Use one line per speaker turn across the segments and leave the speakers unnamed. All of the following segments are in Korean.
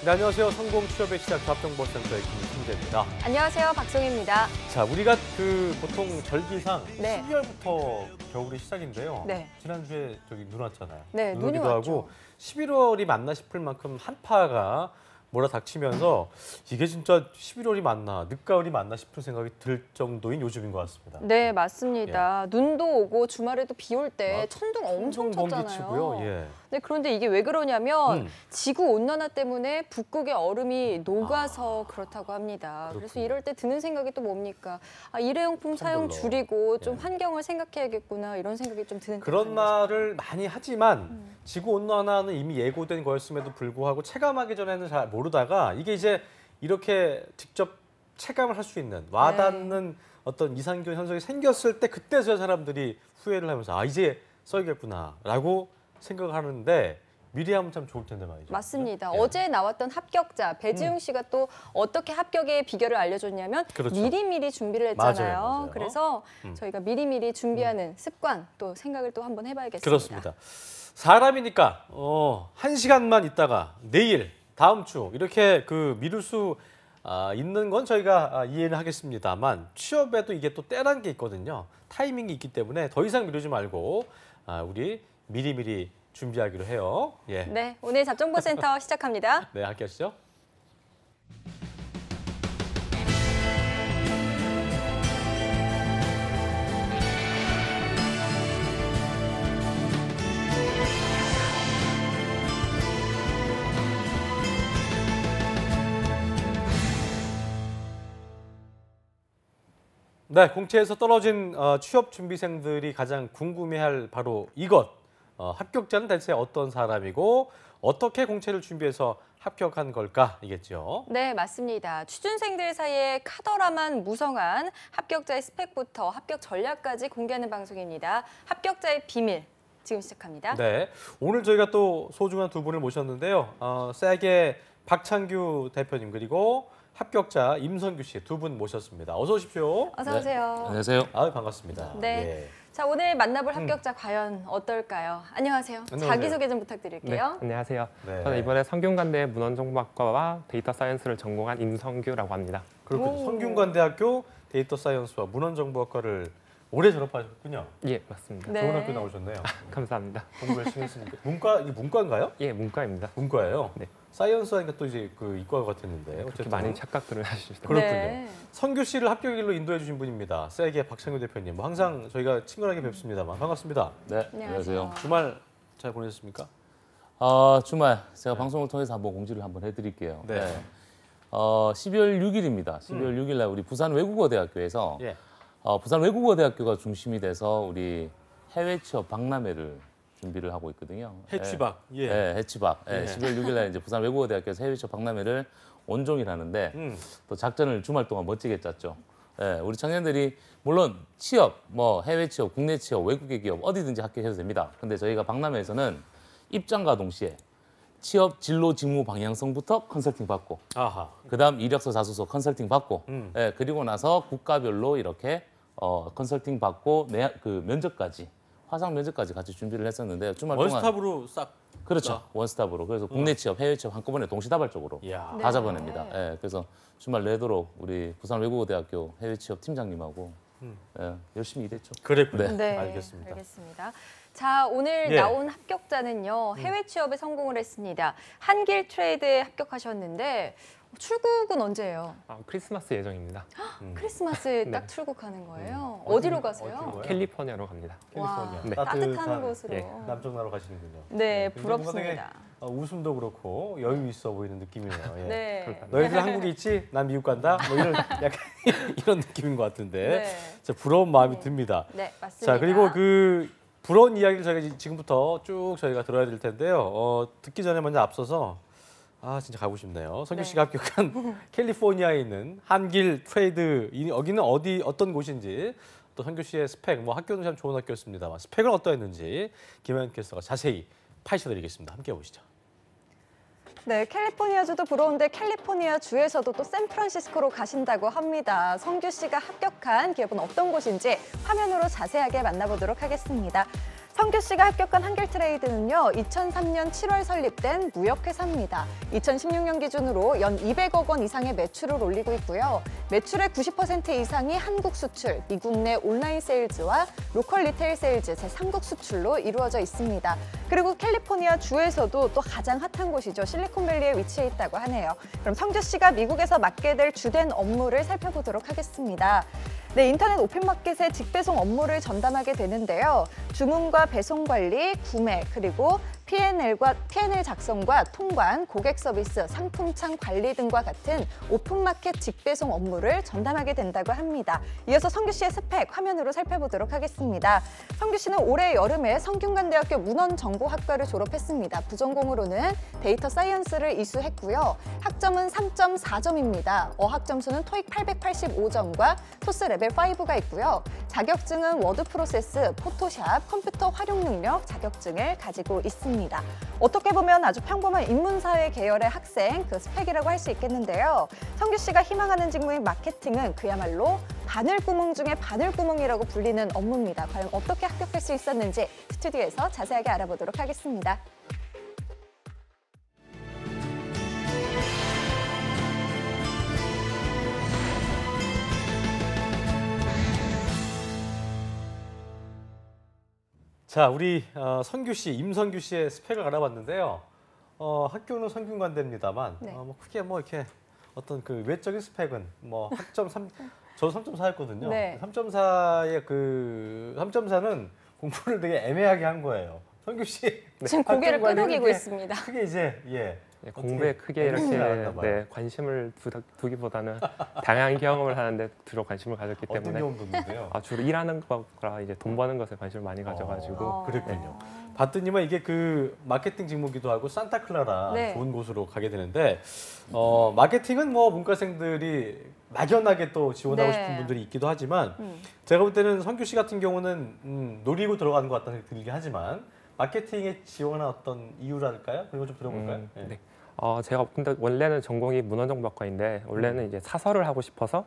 네, 안녕하세요. 성공 취업의 시작 조합정보센터의 김승재입니다.
안녕하세요. 박송입니다.
자, 우리가 보통 절기상
네.
12월부터 겨울이 시작인데요.
네.
지난주에 눈 왔잖아요.
네, 눈이
오기도
왔죠.
하고 11월이 맞나 싶을 만큼 한파가 몰아닥치면서 이게 진짜 11월이 맞나, 늦가을이 맞나 싶은 생각이 들 정도인 요즘인 것 같습니다.
네, 맞습니다. 눈도 오고 주말에도 비 올 때 천둥 엄청 쳤잖아요.
치고요. 예.
네, 그런데 이게 왜 그러냐면 지구 온난화 때문에 북극의 얼음이 녹아서 그렇다고 합니다. 그래서
그렇군요.
이럴 때 드는 생각이 또 뭡니까? 일회용품 사용
텀블러.
줄이고 좀
예.
환경을 생각해야겠구나 이런 생각이 좀 드는
그런
때가
말을 많이 하지만 지구 온난화는 이미 예고된 거였음에도 불구하고 체감하기 전에는 잘 모르다가 이게 이제 이렇게 직접 체감을 할 수 있는 와닿는 어떤 이상기온 현상이 생겼을 때 그때서야 사람들이 후회를 하면서 이제 써야겠구나라고 생각을 하는데 미리 하면 참 좋을 텐데 말이죠.
맞습니다.
예.
어제 나왔던 합격자 배지웅 씨가 또 어떻게 합격의 비결을 알려줬냐면
그렇죠.
미리미리 준비를 했잖아요.
맞아요.
그래서 저희가 미리미리 준비하는 습관 또 생각을 또 한번 해봐야겠습니다.
그렇습니다. 사람이니까 1시간만 있다가 내일, 다음 주 이렇게 미룰 수 있는 건 저희가 이해는 하겠습니다만 취업에도 이게 또 때라는 게 있거든요. 타이밍이 있기 때문에 더 이상 미루지 말고 우리 미리미리 준비하기로 해요. 예.
네, 오늘 잡정보센터 시작합니다.
네, 함께 하시죠. 네, 공채에서 떨어진 취업 준비생들이 가장 궁금해할 바로 이것. 합격자는 대체 어떤 사람이고 어떻게 공채를 준비해서 합격한 걸까이겠죠.
네, 맞습니다. 취준생들 사이에 카더라만 무성한 합격자의 스펙부터 합격 전략까지 공개하는 방송입니다. 합격자의 비밀, 지금 시작합니다.
네, 오늘 저희가 또 소중한 두 분을 모셨는데요. 세게 박창규 대표님 그리고 합격자 임성규 씨 두 분 모셨습니다. 어서 오십시오.
어서 오세요.
네. 안녕하세요.
반갑습니다.
네.
예.
자, 오늘 만나볼 합격자 과연 어떨까요? 안녕하세요.
안녕하세요.
자기소개 좀
네,
부탁드릴게요.
안녕하세요.
네.
저는 이번에 성균관대 문헌정보학과와 데이터 사이언스를 전공한 임성규라고 합니다.
그렇군요.
오.
성균관대학교 데이터 사이언스와 문헌정보학과를 올해 졸업하셨군요.
예, 맞습니다.
네.
좋은 학교 나오셨네요.
감사합니다.
공부 열심히 했으니까. 이게 문과인가요?
예, 문과입니다.
문과예요.
네.
사이언스 하니까 또 이제 이과 같았는데
그렇게
어쨌든
많은 착각들을 하시더라고요.
그렇군요.
네.
성규 씨를 합격 일로 인도해 주신 분입니다. 세게 박창규 대표님. 항상 저희가 친근하게 뵙습니다만 반갑습니다.
네,
안녕하세요.
안녕하세요.
주말 잘 보내셨습니까?
주말 제가 방송을 통해서 한번 공지를 한번 해드릴게요.
네.
12월 6일입니다. 12월 6일 날 우리 부산 외국어대학교에서
예.
부산 외국어대학교가 중심이 돼서 우리 해외 취업 박람회를 준비를 하고 있거든요.
해취박. 예.
네, 해취박.
예.
12월 6일 날 이제 부산 외국어대학교에서 해외 취업 박람회를 온종일 하는데 또 작전을 주말 동안 멋지게 짰죠. 예, 우리 청년들이 물론 취업, 해외 취업, 국내 취업, 외국의 기업 어디든지 합격해도 됩니다. 근데 저희가 박람회에서는 입장과 동시에 취업 진로 직무 방향성부터 컨설팅 받고
아하.
그다음 이력서 자소서 컨설팅 받고 예, 그리고 나서 국가별로 이렇게 컨설팅 받고 면접까지 화상 면접까지 같이 준비를 했었는데 주말 동안
원스톱으로 싹.
그렇죠. 원스톱으로. 그래서 국내 취업, 해외 취업 한꺼번에 동시다발적으로
이야.
다 잡아냅니다. 예, 그래서 주말 내도록 우리 부산 외국어대학교 해외 취업 팀장님하고 열심히 일했죠.
그랬군요.
네,
알겠습니다.
알겠습니다. 자, 오늘
예.
나온 합격자는요. 해외 취업에 성공을 했습니다. 한길 트레이드에 합격하셨는데 출국은 언제예요?
크리스마스 예정입니다.
크리스마스에
네.
딱 출국하는 거예요. 어디로 가세요?
어디로 가요?
캘리포니아로 갑니다.
와,
캘리포니아.
네.
따뜻한
따뜻한,
곳으로.
예.
남쪽 나라 가시는군요.
네,
근데 뭔가 되게,
부럽습니다.
웃음도 그렇고 여유 있어 보이는 느낌이네요. 예.
네.
너희들 한국에 있지? 난 미국 간다? 이런 약간 이런 느낌인 것 같은데
네.
진짜 부러운 마음이 듭니다.
네, 맞습니다.
자, 그리고 부러운 이야기를 저희가 지금부터 쭉 저희가 들어야 될 텐데요. 듣기 전에 먼저 앞서서 진짜 가고 싶네요. 성규 씨가 합격한 캘리포니아에 있는 한길 트레이드 여기는 어떤 곳인지 또 성규 씨의 스펙 학교는 참 좋은 학교였습니다만 스펙은 어떠했는지 김현 캐스터가 자세히 파헤쳐드리겠습니다. 함께 보시죠.
네, 캘리포니아주도 부러운데 캘리포니아 주에서도 또 샌프란시스코로 가신다고 합니다. 성규 씨가 합격한 기업은 어떤 곳인지 화면으로 자세하게 만나보도록 하겠습니다. 성규 씨가 합격한 한길트레이드는요, 2003년 7월 설립된 무역회사입니다. 2016년 기준으로 연 200억 원 이상의 매출을 올리고 있고요. 매출의 90% 이상이 한국 수출, 미국 내 온라인 세일즈와 로컬 리테일 세일즈 제3국 수출로 이루어져 있습니다. 그리고 캘리포니아 주에서도 또 가장 핫한 곳이죠. 실리콘밸리에 위치해 있다고 하네요. 그럼 성규 씨가 미국에서 맡게 될 주된 업무를 살펴보도록 하겠습니다. 네, 인터넷 오픈마켓의 직배송 업무를 전담하게 되는데요. 주문과 배송 관리, 구매, 그리고 P&L 작성과 통관, 고객 서비스, 상품창 관리 등과 같은 오픈마켓 직배송 업무를 전담하게 된다고 합니다. 이어서 성규 씨의 스펙 화면으로 살펴보도록 하겠습니다. 성규 씨는 올해 여름에 성균관대학교 문헌정보학과를 졸업했습니다. 부전공으로는 데이터 사이언스를 이수했고요. 학점은 3.4점입니다. 어학 점수는 토익 885점과 토스 레벨 5가 있고요. 자격증은 워드 프로세스, 포토샵, 컴퓨터 활용 능력 자격증을 가지고 있습니다. 어떻게 보면 아주 평범한 인문사회 계열의 학생, 그 스펙이라고 할 수 있겠는데요. 성규 씨가 희망하는 직무인 마케팅은 그야말로 바늘구멍 중에 바늘구멍이라고 불리는 업무입니다. 과연 어떻게 합격할 수 있었는지 스튜디오에서 자세하게 알아보도록 하겠습니다.
자, 우리 성규 씨, 임성규 씨의 스펙을 알아봤는데요. 학교는 성균관대입니다만
네.
뭐 크게 뭐 이렇게 어떤 그 외적인 스펙은 뭐 학점 3, 저 3.4였거든요.
네.
3.4의 그 3.4는 공부를 되게 애매하게 한 거예요. 성규 씨
지금 고개를
학점 관리를
끄덕이고
크게-
있습니다.
크게 이제
네, 공부에 크게 이렇게
나왔나 봐요.
관심을 두기보다는 다양한 경험을 하는데 주로 관심을 가졌기
어떤
때문에
경험 뒀는데요?
주로 일하는 것과 이제 돈 버는 것에 관심을 많이 가져가지고
그랬군요. 봤더니만 이게 그 마케팅 직무기도 하고 산타클라라
네.
좋은 곳으로 가게 되는데 마케팅은 뭐 문과생들이 막연하게 또 지원하고
네.
싶은 분들이 있기도 하지만 제가 볼 때는 성규 씨 같은 경우는 노리고 들어가는 것 같다는 생각이 들긴 하지만 마케팅에 지원한 어떤 이유랄까요? 그런 거 좀 들어볼까요?
네. 제가 근데 원래는 전공이 문헌정보학과인데 원래는 이제 사설을 하고 싶어서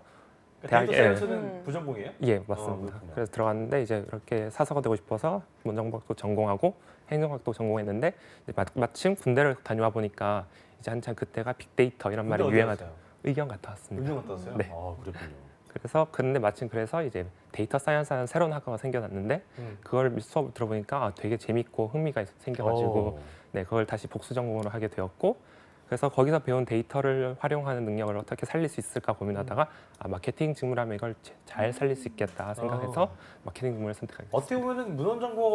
데이터
대학에-
사이언스는 부전공이에요?
예, 맞습니다.
그렇구나.
그래서 들어갔는데 이제 이렇게 사서가 되고 싶어서 문정보학도 전공하고 행정학도 전공했는데 이제 마침 군대를 다녀와 보니까 이제 한참 그때가 빅데이터 이런 말이
근데 어디
유행하던
갔어요?
의경 갔다 왔습니다.
의경 갔다 왔어요?
네.
그랬군요.
그래서 근데 마침 그래서 이제 데이터 사이언스라는 새로운 학과가 생겨났는데 그걸 수업 들어보니까 되게 재밌고 흥미가 생겨가지고 네, 그걸 다시 복수 전공으로 하게 되었고 그래서 거기서 배운 데이터를 활용하는 능력을 어떻게 살릴 수 있을까 고민하다가 마케팅 직무라면 이걸 잘 살릴 수 있겠다 생각해서 마케팅 직무를 선택하게 됐습니다.
어떻게 보면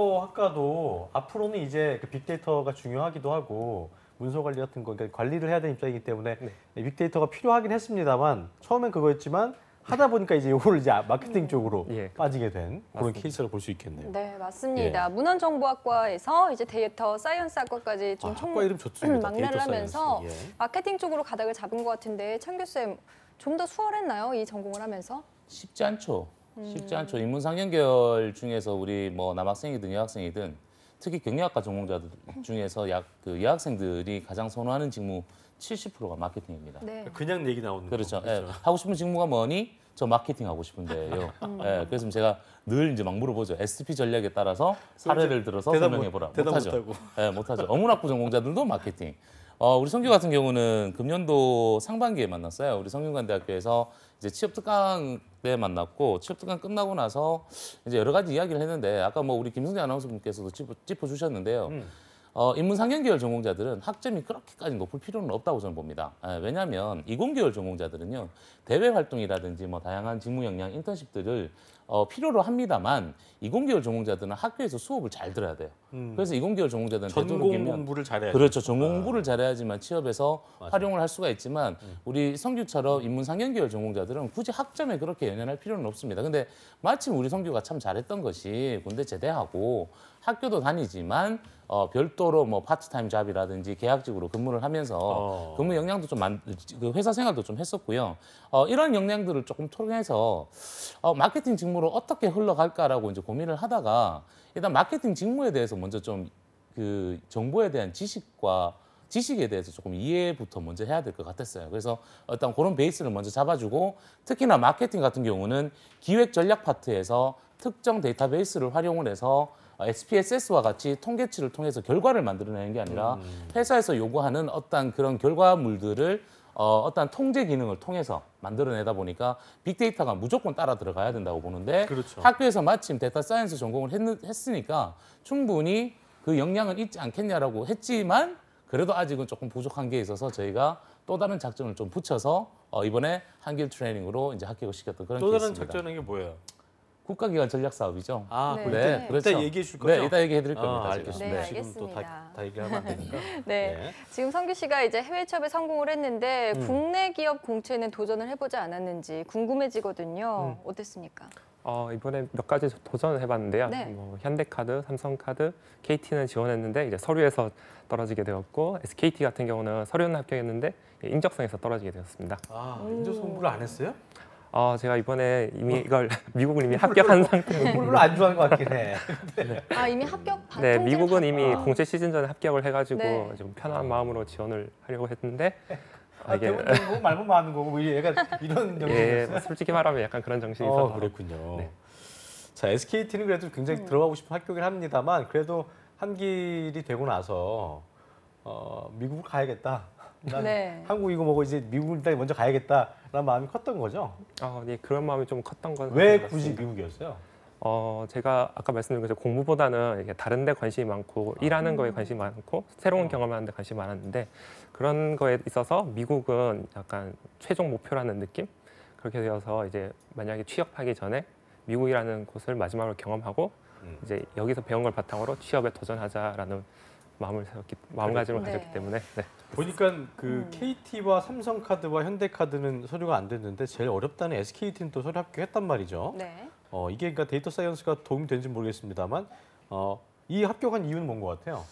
문헌정보학과도 앞으로는 이제 그 빅데이터가 중요하기도 하고 문서 관리 같은 거 그러니까 관리를 해야 되는 입장이기 때문에 빅데이터가 필요하긴 했습니다만 처음엔 그거였지만 하다 보니까 이제 이걸 이제 마케팅 쪽으로
예.
빠지게 된 그런
맞습니다.
케이스를 볼 수 있겠네요.
네, 맞습니다. 문헌정보학과에서 이제 데이터 사이언스학과까지 좀
학과 이름 좋습니다.
막내를
데이터
하면서
사이언스. 예.
마케팅 쪽으로 가닥을 잡은 것 같은데 창규 쌤 좀 더 수월했나요? 이 전공을 하면서?
쉽지 않죠. 쉽지 않죠. 인문상경계열 중에서 우리 뭐 남학생이든 여학생이든 특히 경영학과 전공자들 중에서 그 여학생들이 가장 선호하는 직무 70%가 마케팅입니다.
네.
그냥 얘기 나오는
그렇죠.
거.
예, 하고 싶은 직무가 뭐니? 저 마케팅 하고 싶은데요. 예, 그래서 제가 늘 이제 막 물어보죠. SP 전략에 따라서 사례를 들어서 설명해 보라.
대답
못하죠.
못하고.
예, 못하죠. 어문학부 전공자들도 마케팅. 우리 성규 같은 경우는 금년도 상반기에 만났어요. 우리 성균관대학교에서 이제 취업 특강 때 만났고 취업 특강 끝나고 나서 이제 여러 가지 이야기를 했는데 아까 뭐 우리 김승재 아나운서분께서도 짚어주셨는데요. 인문상경계열 전공자들은 학점이 그렇게까지 높을 필요는 없다고 저는 봅니다. 왜냐하면 이공계열 전공자들은요 대외 활동이라든지 뭐 다양한 직무 역량 인턴십들을 필요로 합니다만 이공계열 전공자들은 학교에서 수업을 잘 들어야 돼요. 그래서 이공계열 전공자들은
전공
되도록이면
공부를 잘해야죠.
그렇죠. 전공 공부를 잘해야지만 취업에서 활용을 할 수가 있지만 우리 성규처럼 인문상경계열 전공자들은 굳이 학점에 그렇게 연연할 필요는 없습니다. 근데 마침 우리 성규가 참 잘했던 것이 군대 제대하고 학교도 다니지만 별도로 뭐 파트타임 잡이라든지 계약직으로 근무를 하면서 근무 역량도 좀 그 회사 생활도 좀 했었고요. 이런 역량들을 조금 통해서 마케팅 직무로 어떻게 흘러갈까라고 이제 고민을 하다가 일단 마케팅 직무에 대해서 먼저 좀 그 정보에 대한 지식에 대해서 조금 이해부터 먼저 해야 될 것 같았어요. 그래서 일단 그런 베이스를 먼저 잡아주고 특히나 마케팅 같은 경우는 기획 전략 파트에서 특정 데이터베이스를 활용을 해서 SPSS와 같이 통계치를 통해서 결과를 만들어내는 게 아니라 회사에서 요구하는 어떤 그런 결과물들을 어떤 통제 기능을 통해서 만들어내다 보니까 빅데이터가 무조건 따라 들어가야 된다고 보는데
그렇죠.
학교에서 마침 데이터 사이언스 전공을 했으니까 충분히 그 역량은 있지 않겠냐라고 했지만 그래도 아직은 조금 부족한 게 있어서 저희가 또 다른 작전을 좀 붙여서 이번에 한길 트레이닝으로 이제 합격을 시켰던 그런
또 다른
케이스입니다.
작전은 게 뭐예요?
국가기관 전략 사업이죠.
아,
네.
그렇죠.
네.
그렇죠.
이따 얘기해 줄 거죠?
네, 이따 얘기해 드릴 겁니다. 제가.
알겠습니다.
네,
지금 또
알겠습니다.
다 얘기하면 안 되니까.
네. 지금 성규 씨가 이제 해외 취업에 성공을 했는데 국내 기업 공채는 도전을 해보지 않았는지 궁금해지거든요. 어땠습니까?
이번에 몇 가지 도전을 해봤는데요.
네.
뭐 현대카드, 삼성카드, KT는 지원했는데 이제 서류에서 떨어지게 되었고 SKT 같은 경우는 서류는 합격했는데 인적성에서 떨어지게 되었습니다.
아, 인조 공부를 안 했어요?
제가 이번에 이미 이걸 미국은 이미 합격한 상태입니다.
공부를 안 좋아하는 것 같긴 해.
아, 이미 합격
네,
통지를
미국은
받-
이미 공채 시즌 전에 합격을 해가지고
네.
좀 편한 마음으로 지원을 하려고 했는데
이게 뭐 말만 많은 거고 뭐 얘가 이런
예,
정신이었어요.
솔직히 말하면 약간 그런 정신이 있어서
그랬군요.
네.
자, SKT는 그래도 굉장히 들어가고 싶은 학교긴 합니다만 그래도 한길이 되고 나서 미국을 가야겠다. 난
네.
한국이고 뭐고 이제 미국을 일단 먼저 가야겠다라는 마음이 컸던 거죠.
네, 그런 마음이 좀 컸던 건
왜
같습니다.
굳이 미국이었어요?
제가 아까 말씀드린 것처럼 공부보다는 이게 다른 데 관심이 많고 일하는 거에 관심이 많고 새로운 경험하는 데 관심이 많았는데 그런 거에 있어서 미국은 약간 최종 목표라는 느낌? 그렇게 되어서 이제 만약에 취업하기 전에 미국이라는 곳을 마지막으로 경험하고 이제 여기서 배운 걸 바탕으로 취업에 도전하자라는 마음가짐을
네.
가졌기 때문에 네.
보니까 그 KT와 삼성카드와 현대카드는 서류가 안 됐는데 제일 어렵다는 SKT는 또 서류 합격했단 말이죠.
네.
이게 그러니까 데이터 사이언스가 도움이 되는지 모르겠습니다만 이 합격한 이유는 뭔 것 같아요?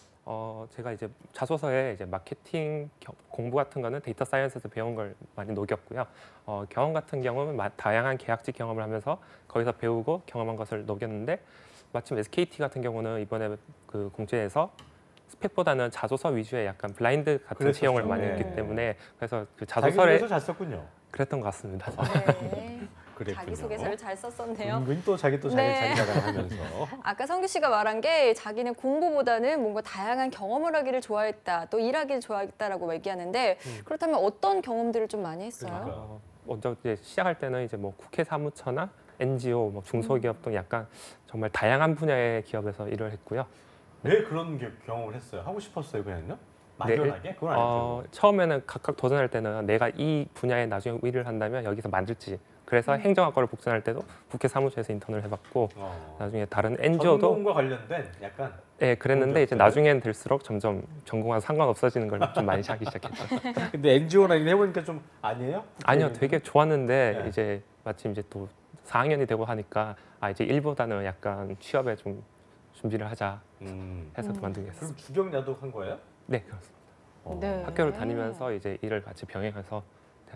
제가 이제 자소서에 이제 마케팅 공부 같은 거는 데이터 사이언스에서 배운 걸 많이 녹였고요. 경험 같은 경우는 다양한 계약직 경험을 하면서 거기서 배우고 경험한 것을 녹였는데 마침 SKT 같은 경우는 이번에 그 공채에서 스펙보다는 자소서 위주의 약간 블라인드 같은
그랬었죠.
채용을 많이
네.
했기 때문에 그래서 그
자소서에
자소서에
잘 썼군요.
그랬던 것 같습니다.
네.
그랬군요.
자기소개서를 잘 썼었네요.
은근히 또 자기
네.
자랑하면서
아까 성규 씨가 말한 게 자기는 공부보다는 뭔가 다양한 경험을 하기를 좋아했다, 또 일하기를 좋아했다라고 얘기하는데 그렇다면 어떤 경험들을 좀 많이 했어요?
그러니까.
먼저 이제 시작할 때는 이제 뭐 국회 사무처나 NGO, 뭐 중소기업 등 약간 정말 다양한 분야의 기업에서 일을 했고요.
왜 그런 경험을 했어요? 하고 싶었어요, 그냥요? 막연하게? 그건 아니죠.
처음에는 각각 도전할 때는 내가 이 분야에 나중에 일을 한다면 여기서 만들지. 그래서 행정학과를 복전할 때도 국회 사무처에서 인턴을 해봤고 나중에 다른 NGO도
전공과 관련된 약간
예 그랬는데 이제
공부였어요?
나중엔 될수록 점점 전공과 상관없어지는 걸 좀 많이 하기 시작했죠.
근데 NGO나 이런 해보니까 좀 아니에요?
아니요, 되게 좋았는데
네.
이제 마침 이제 또 4학년이 되고 하니까 이제 일보다는 약간 취업에 좀 준비를 하자 해서 그만두게 했어요.
그럼 주경야독 한 거예요?
네, 그렇습니다.
네.
학교를 다니면서 이제 일을 같이 병행해서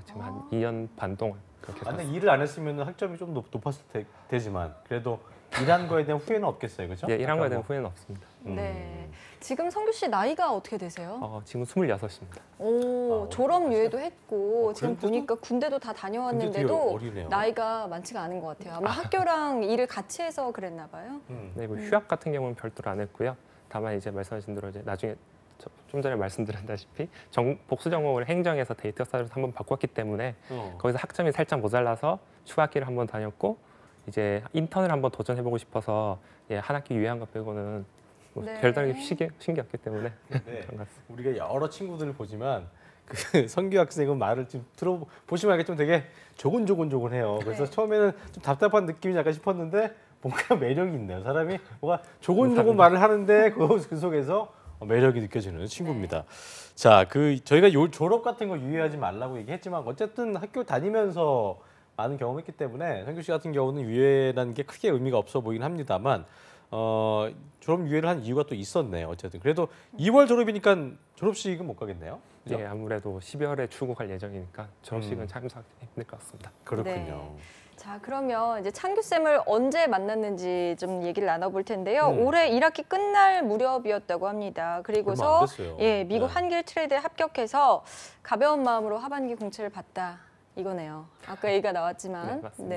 지금 한 2년 반 동안 그렇게
근데
살았어요.
일을 안 했으면 학점이 좀 높았을 테지만 그래도 일한 거에 대한 후회는 없겠어요, 그렇죠?
예, 일한 거에 대한 후회는 없습니다.
네. 지금 성규 씨 나이가 어떻게 되세요?
지금 26입니다.
오, 졸업 유예도 했고 지금
그런데도?
보니까 군대도 다
근데
다녀왔는데도
되게 어리네요.
나이가 많지가 않은 것 같아요. 아마 학교랑 일을 같이 해서 그랬나 봐요.
네, 뭐 휴학 같은 경우는 별도로 안 했고요. 다만 이제 말씀하신 대로 이제 나중에 좀 전에 말씀드렸다시피 복수 전공을 행정에서 데이터 사이언스 한번 바꿨기 때문에 거기서 학점이 살짝 모자라서 휴학기를 한번 다녔고 이제 인턴을 한번 도전해보고 싶어서 한 학기 유예한 것 빼고는 뭐
네.
별다르게 휴식이 없기 때문에
네.
그런 것 같습니다.
우리가 여러 친구들을 보지만 그 성규 학생은 말을 지금 들어보시면 알겠지만 되게 조곤조곤해요. 그래서
네.
처음에는 좀 답답한 느낌이 약간 싶었는데 뭔가 매력이 있네요. 사람이 뭔가 조곤조곤 말을 하는데 그 속에서 매력이 느껴지는 친구입니다. 자, 저희가 졸업 같은 거 유예하지 말라고 얘기했지만 어쨌든 학교 다니면서 많은 경험했기 때문에 성규 씨 같은 경우는 유예라는 게 크게 의미가 없어 보이긴 합니다만 졸업 유예를 한 이유가 또 있었네요. 어쨌든 그래도 2월 졸업이니까 졸업식은 못 가겠네요. 그죠?
예, 아무래도 12월에 출국할 예정이니까 졸업식은 참석하기 힘들 것 같습니다.
그렇군요.
네. 자, 그러면 이제 창규 쌤을 언제 만났는지 좀 얘기를 나눠볼 텐데요. 올해 1학기 끝날 무렵이었다고 합니다.
얼마 안
그리고서
됐어요.
미국
네.
한길 트레이드에 합격해서 가벼운 마음으로 하반기 공채를 받다 이거네요. 아까 얘기가 나왔지만.
네, 맞습니다.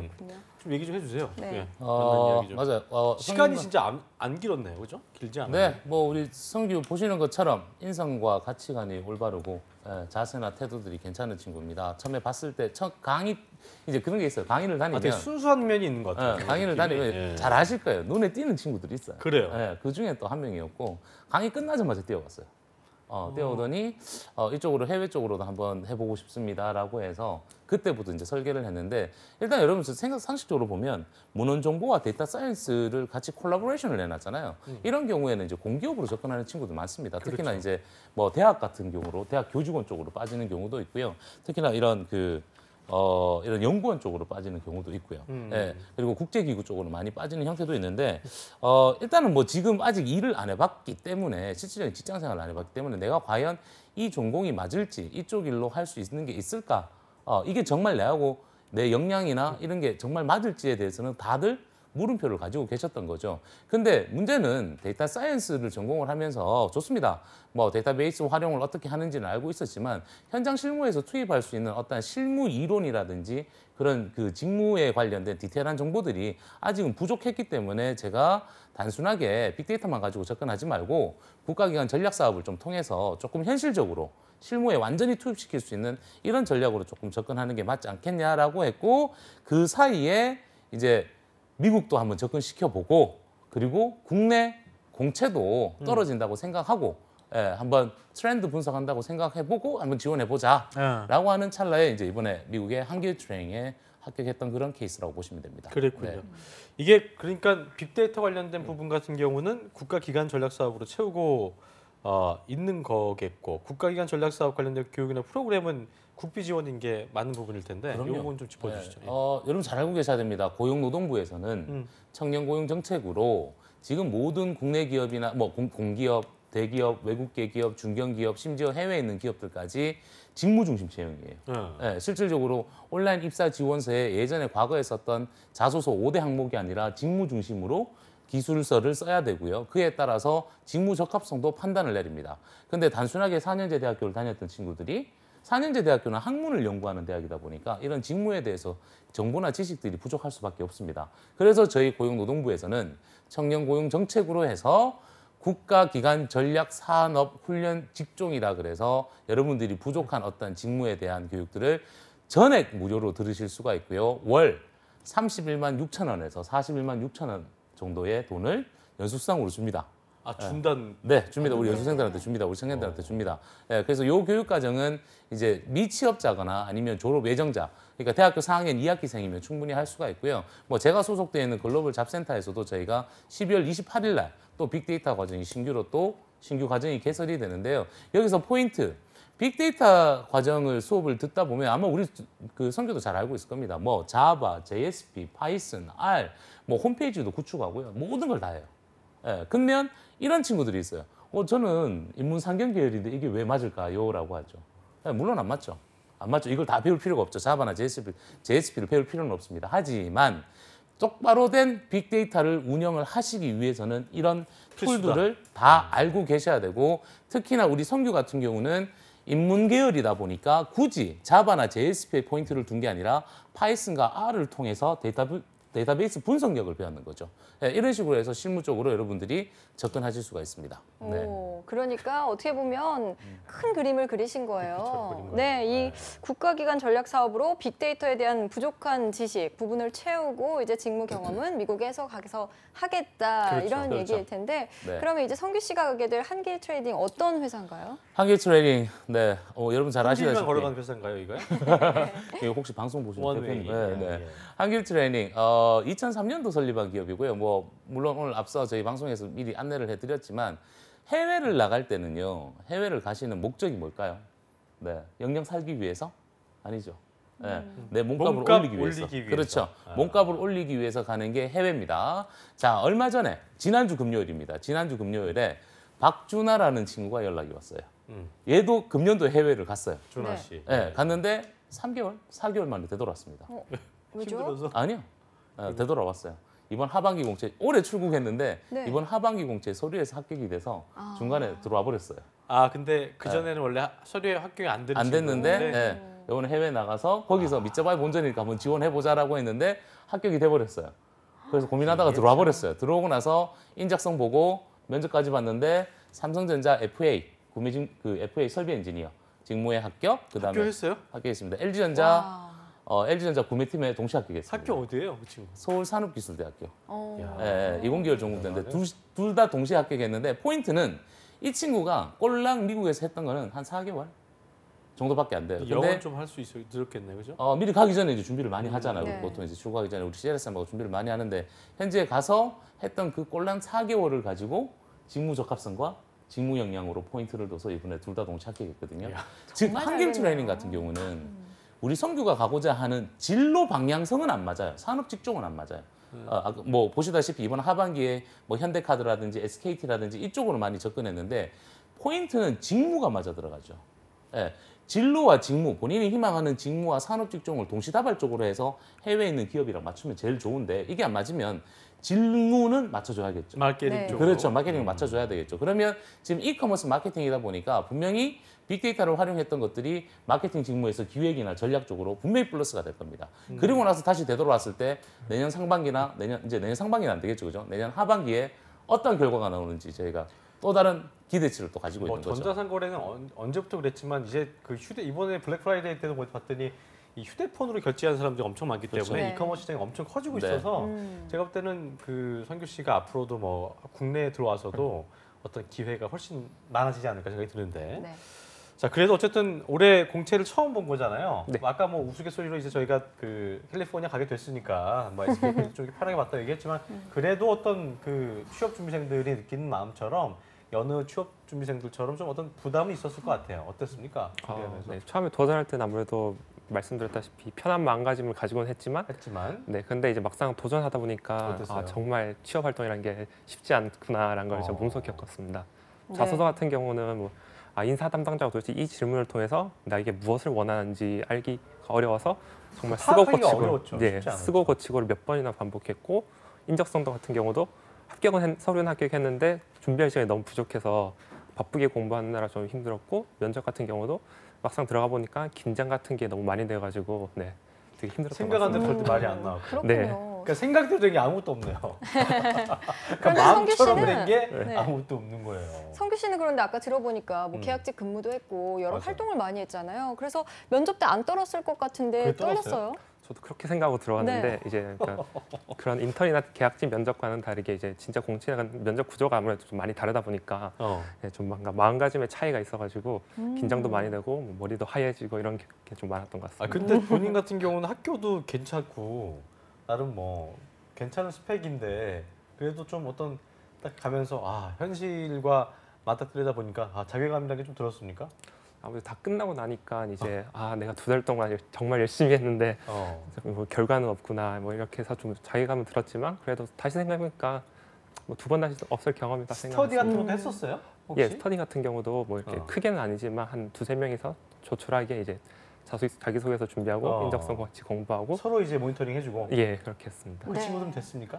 그렇군요.
좀 얘기 좀 해주세요.
네.
예, 만난 이야기 좀.
맞아요.
시간이
성균관-
진짜 안 길었네요, 그죠? 길지 않아요.
네, 뭐 우리 성규 보시는 것처럼 인성과 가치관이 올바르고 자세나 태도들이 괜찮은 친구입니다. 처음에 봤을 때 첫 강의 이제 그런 게 있어요. 강의를
아,
다니면
되게 순수한 면이 있는 것 같아요.
강의를
느낌이.
다니면
예.
잘 아실 거예요. 눈에 띄는 친구들이 있어요.
그래요.
그 중에 또 한 명이었고 강의 끝나자마자 뛰어갔어요. 뛰어오더니 이쪽으로 해외 쪽으로도 한번 해보고 싶습니다라고 해서 그때부터 이제 설계를 했는데 일단 여러분 상식적으로 보면 문헌 정보와 데이터 사이언스를 같이 콜라보레이션을 해놨잖아요. 이런 경우에는 이제 공기업으로 접근하는 친구들 많습니다. 특히나
그렇죠.
이제 뭐 대학 같은 경우로 대학 교직원 쪽으로 빠지는 경우도 있고요. 특히나 이런 이런 연구원 쪽으로 빠지는 경우도 있고요. 예, 그리고 국제기구 쪽으로 많이 빠지는 형태도 있는데, 일단은 뭐 지금 아직 일을 안 해봤기 때문에, 실질적인 직장 생활을 안 해봤기 때문에 내가 과연 이 전공이 맞을지, 이쪽 일로 할 수 있는 게 있을까? 이게 정말 내하고 내 역량이나 이런 게 정말 맞을지에 대해서는 다들 물음표를 가지고 계셨던 거죠. 근데 문제는 데이터 사이언스를 전공을 하면서 좋습니다. 뭐 데이터베이스 활용을 어떻게 하는지는 알고 있었지만 현장 실무에서 투입할 수 있는 어떤 실무 이론이라든지 그런 그 직무에 관련된 디테일한 정보들이 아직은 부족했기 때문에 제가 단순하게 빅데이터만 가지고 접근하지 말고 국가기관 전략 사업을 좀 통해서 조금 현실적으로 실무에 완전히 투입시킬 수 있는 이런 전략으로 조금 접근하는 게 맞지 않겠냐라고 했고 그 사이에 이제 미국도 한번 접근시켜보고 그리고 국내 공채도 떨어진다고 생각하고 한번 트렌드 분석한다고 생각해보고 한번 지원해보자라고 하는 찰나에 이제 이번에 미국의 한길 트레이닝에 합격했던 그런 케이스라고 보시면 됩니다.
그랬군요.
네.
이게 그러니까 빅데이터 관련된 부분 같은 경우는 국가기관 전략 사업으로 채우고 있는 거겠고 국가기관 전략 사업 관련된 교육이나 프로그램은 국비 지원인 게 맞는 부분일 텐데 이
그럼요.
부분 좀 짚어주시죠.
네. 여러분 잘 알고 계셔야 됩니다. 고용노동부에서는 청년 고용 정책으로 지금 모든 국내 기업이나 뭐 공기업, 대기업, 외국계 기업, 중견기업, 심지어 해외에 있는 기업들까지 직무 중심 채용이에요. 네, 실질적으로 온라인 입사 지원서에 예전에 과거에 썼던 자소서 5대 항목이 아니라 직무 중심으로 기술서를 써야 되고요. 그에 따라서 직무 적합성도 판단을 내립니다. 근데 단순하게 4년제 대학교를 다녔던 친구들이 4년제 대학교는 학문을 연구하는 대학이다 보니까 이런 직무에 대해서 정보나 지식들이 부족할 수밖에 없습니다. 그래서 저희 고용노동부에서는 청년 고용 정책으로 해서 국가기관 전략 산업 훈련 직종이라 그래서 여러분들이 부족한 어떤 직무에 대한 교육들을 전액 무료로 들으실 수가 있고요. 월 31만 6천 원에서 41만 6천 원 정도의 돈을 연수수당으로 줍니다.
준단.
네, 줍니다. 우리 연수생들한테 줍니다. 우리 청년들한테 줍니다. 네, 그래서 이 교육 과정은 이제 미취업자거나 아니면 졸업 예정자, 그러니까 대학교 4학년 2학기생이면 충분히 할 수가 있고요. 뭐 제가 소속되어 있는 글로벌 잡센터에서도 저희가 12월 28일 날 또 빅데이터 과정이 신규로 또 신규 과정이 개설이 되는데요. 여기서 포인트. 빅데이터 과정을 수업을 듣다 보면 아마 우리 그 성교도 잘 알고 있을 겁니다. 뭐 자바, JSP, 파이썬, R, 뭐 홈페이지도 구축하고요. 모든 걸 다 해요. 예, 그러면 이런 친구들이 있어요. 저는 인문상경 계열인데 이게 왜 맞을까요? 라고 하죠. 물론 안 맞죠. 안 맞죠. 이걸 다 배울 필요가 없죠. 자바나 JSP를 배울 필요는 없습니다. 하지만 똑바로 된 빅데이터를 운영을 하시기 위해서는 이런 툴들을 다 알고 계셔야 되고 특히나 우리 성규 같은 경우는 인문 계열이다 보니까 굳이 자바나 JSP에 포인트를 둔 게 아니라 파이썬과 R을 통해서 데이터베이스 분석력을 배웠는 거죠. 네, 이런 식으로 해서 실무적으로 여러분들이 접근하실 수가 있습니다. 네.
오, 그러니까 어떻게 보면 큰 그림을 그리신 거예요.
그린 거예요.
네, 이 국가기관 전략 사업으로 빅데이터에 대한 부족한 지식 부분을 채우고 이제 직무 경험은 미국에서 가서 하겠다
그렇죠,
이런
그렇죠.
얘기일 텐데
네.
그러면 이제 성규 씨가 가게 될 한길 트레이딩 어떤 회사인가요?
한길 트레이닝, 네, 여러분 잘
한길만
아시다시피
걸어가는 회사인가요, 이거요?
이거 혹시 방송 보시는
원웨이.
대표님, 네.
예.
한길 트레이닝 2003년도 설립한 기업이고요. 뭐 물론 오늘 앞서 저희 방송에서 미리 안내를 해드렸지만 해외를 나갈 때는요. 해외를 가시는 목적이 뭘까요? 네, 영영 살기 위해서? 아니죠. 네, 내 몸값을
몸값
올리기 위해서.
올리기 위해서.
그렇죠. 몸값을 올리기 위해서 가는 게 해외입니다. 자, 얼마 전에 지난주 금요일입니다. 지난주 금요일에 박준하라는 친구가 연락이 왔어요. 얘도 금년도 해외를 갔어요.
준하
네.
씨.
네, 갔는데 3개월, 4개월 만에 되돌아왔습니다.
왜죠?
힘들어서.
아니요. 되돌아왔어요. 이번 하반기 공채 올해 출국했는데
네.
이번 하반기 공채 서류에서 합격이 돼서 중간에 들어와 버렸어요.
근데 그 전에는 원래 서류에 합격이 안 되는
안 됐는데
친구였는데
이번에 해외 나가서 거기서 밑잡아야 본전이니까 한번 지원해보자라고 했는데 합격이 돼버렸어요. 그래서 고민하다가 들어와 버렸어요. 들어오고 나서 인적성 보고 면접까지 봤는데 삼성전자 FA 그 FA 설비 엔지니어 직무에 합격. 그다음에
학교했어요?
합격했습니다. LG전자 구매팀에 동시 합격했습니다.
학교 어디예요, 그 친구?
서울산업기술대학교.
어.
예, 이공계열 전공대인데 둘 다 동시에 합격했는데 포인트는 이 친구가 꼴랑 미국에서 했던 거는 한 4개월 정도밖에 안 돼요. 근데
영어 좀 할 수 있어 들었겠네요, 그죠?
미리 가기 전에 이제 준비를 많이 하잖아요.
네.
보통 이제 출국하기 전에 우리 CLS하고 준비를 많이 하는데 현재 가서 했던 그 꼴랑 4개월을 가지고 직무 적합성과 직무 역량으로 포인트를 둬서 이번에 둘 다 동시 합격했거든요. 즉
정말
한길
잘됐네요.
트레이닝 같은 경우는 우리 성규가 가고자 하는 진로 방향성은 안 맞아요. 산업 직종은 안 맞아요. 뭐 보시다시피 이번 하반기에 뭐 현대카드라든지 SKT라든지 이쪽으로 많이 접근했는데 포인트는 직무가 맞아 들어가죠. 예, 진로와 직무, 본인이 희망하는 직무와 산업 직종을 동시다발적으로 해서 해외에 있는 기업이랑 맞추면 제일 좋은데 이게 안 맞으면 직무는 맞춰줘야겠죠.
마케팅
네.
쪽으로.
그렇죠. 마케팅을 맞춰줘야 되겠죠. 그러면 지금 이커머스 마케팅이다 보니까 분명히 빅데이터를 활용했던 것들이 마케팅 직무에서 기획이나 전략 쪽으로 분명히 플러스가 될 겁니다. 그리고 나서 다시 되돌아왔을 때 내년 상반기나 내년 상반기는 안 되겠죠. 그죠? 내년 하반기에 어떤 결과가 나오는지 저희가 또 다른 기대치를 또 가지고
뭐
있는 거죠.
전자상거래는 언제부터 그랬지만 이제 그 이번에 블랙 프라이데이 때도 봤더니 이 휴대폰으로 결제하는 사람들이 엄청 많기 때문에
그렇죠. 네.
이커머스 시장이 엄청 커지고
네.
있어서 제가 볼 때는 그 선규 씨가 앞으로도 뭐 국내에 들어와서도 어떤 기회가 훨씬 많아지지 않을까 생각이 드는데
네.
자 그래도 어쨌든 올해 공채를 처음 본 거잖아요.
네.
뭐 아까 뭐 우스갯소리로 이제 저희가 그 캘리포니아 가게 됐으니까 뭐 SK 좀 편하게 봤다 얘기했지만 그래도 어떤 그 취업 준비생들이 느끼는 마음처럼 여느 취업 준비생들처럼 좀 어떤 부담이 있었을 것 같아요. 어땠습니까? 준비하면서
네, 처음에 도전할 때는 아무래도 말씀드렸다시피 편한 마음가짐을 가지고는 했지만
했지만
네, 근데 이제 막상 도전하다 보니까
어땠어요?
정말 취업 활동이라는 게 쉽지 않구나라는 걸 좀
어.
몸소 겪었습니다.
네.
자소서 같은 경우는 뭐 인사 담당자가 도대체 이 질문을 통해서 나에게 무엇을 원하는지 알기가 어려워서 정말 쓰고
파악하기가
고치고
어려웠죠.
네,
쉽지 않았죠.
쓰고 고치고를 몇 번이나 반복했고 인적성도 같은 경우도 서류는 합격했는데 준비할 시간이 너무 부족해서 바쁘게 공부하느라 좀 힘들었고 면접 같은 경우도 막상 들어가 보니까 긴장 같은 게 너무 많이 돼가지고 네, 되게 힘들었던 것
생각한 대로
같습니다.
절대 말이 안 나왔고.
그렇군요.
네.
그러니까 생각대로 된 게 아무것도 없네요. 그러니까
그런데 성규
마음처럼
씨는-
된 게
네.
아무것도 없는 거예요.
성규 씨는 그런데 아까 들어보니까 뭐 계약직 근무도 했고 여러
맞아요.
활동을 많이 했잖아요. 그래서 면접 때 안 떨었을 것 같은데
그래, 떨었어요?
떨렸어요?
저도 그렇게 생각하고 들어왔는데
네.
이제 그러니까 그런 인턴이나 계약직 면접과는 다르게 이제 진짜 공채는 면접 구조가 아무래도 좀 많이 다르다 보니까 네, 좀 뭔가 마음가짐의 차이가 있어가지고 긴장도 많이 되고 뭐 머리도 하얘지고 이런 게 좀 많았던 것
아
같습니다.
근데 본인 같은 경우는 학교도 괜찮고 나름 뭐 괜찮은 스펙인데 그래도 좀 어떤 딱 가면서 현실과 맞닥뜨리다 보니까 자괴감이라는 게 좀 들었습니까?
아무래도 다 끝나고 나니까 이제 내가 2달 동안 정말 열심히 했는데 뭐 결과는 없구나 뭐 이렇게 해서 좀 자괴감은 들었지만 그래도 다시 생각해보니까 뭐 2번 다시 없을 경험이다
스터디
생각합니다.
같은 것도 했었어요? 혹시?
예, 스터디 같은 경우도 뭐 이렇게 크게는 아니지만 한 2~3명이서 조촐하게 이제 자기소개서 준비하고 인적성 같이 공부하고
서로 이제 모니터링 해주고
예, 그렇게 했습니다.
그
네.
친구들은 됐습니까?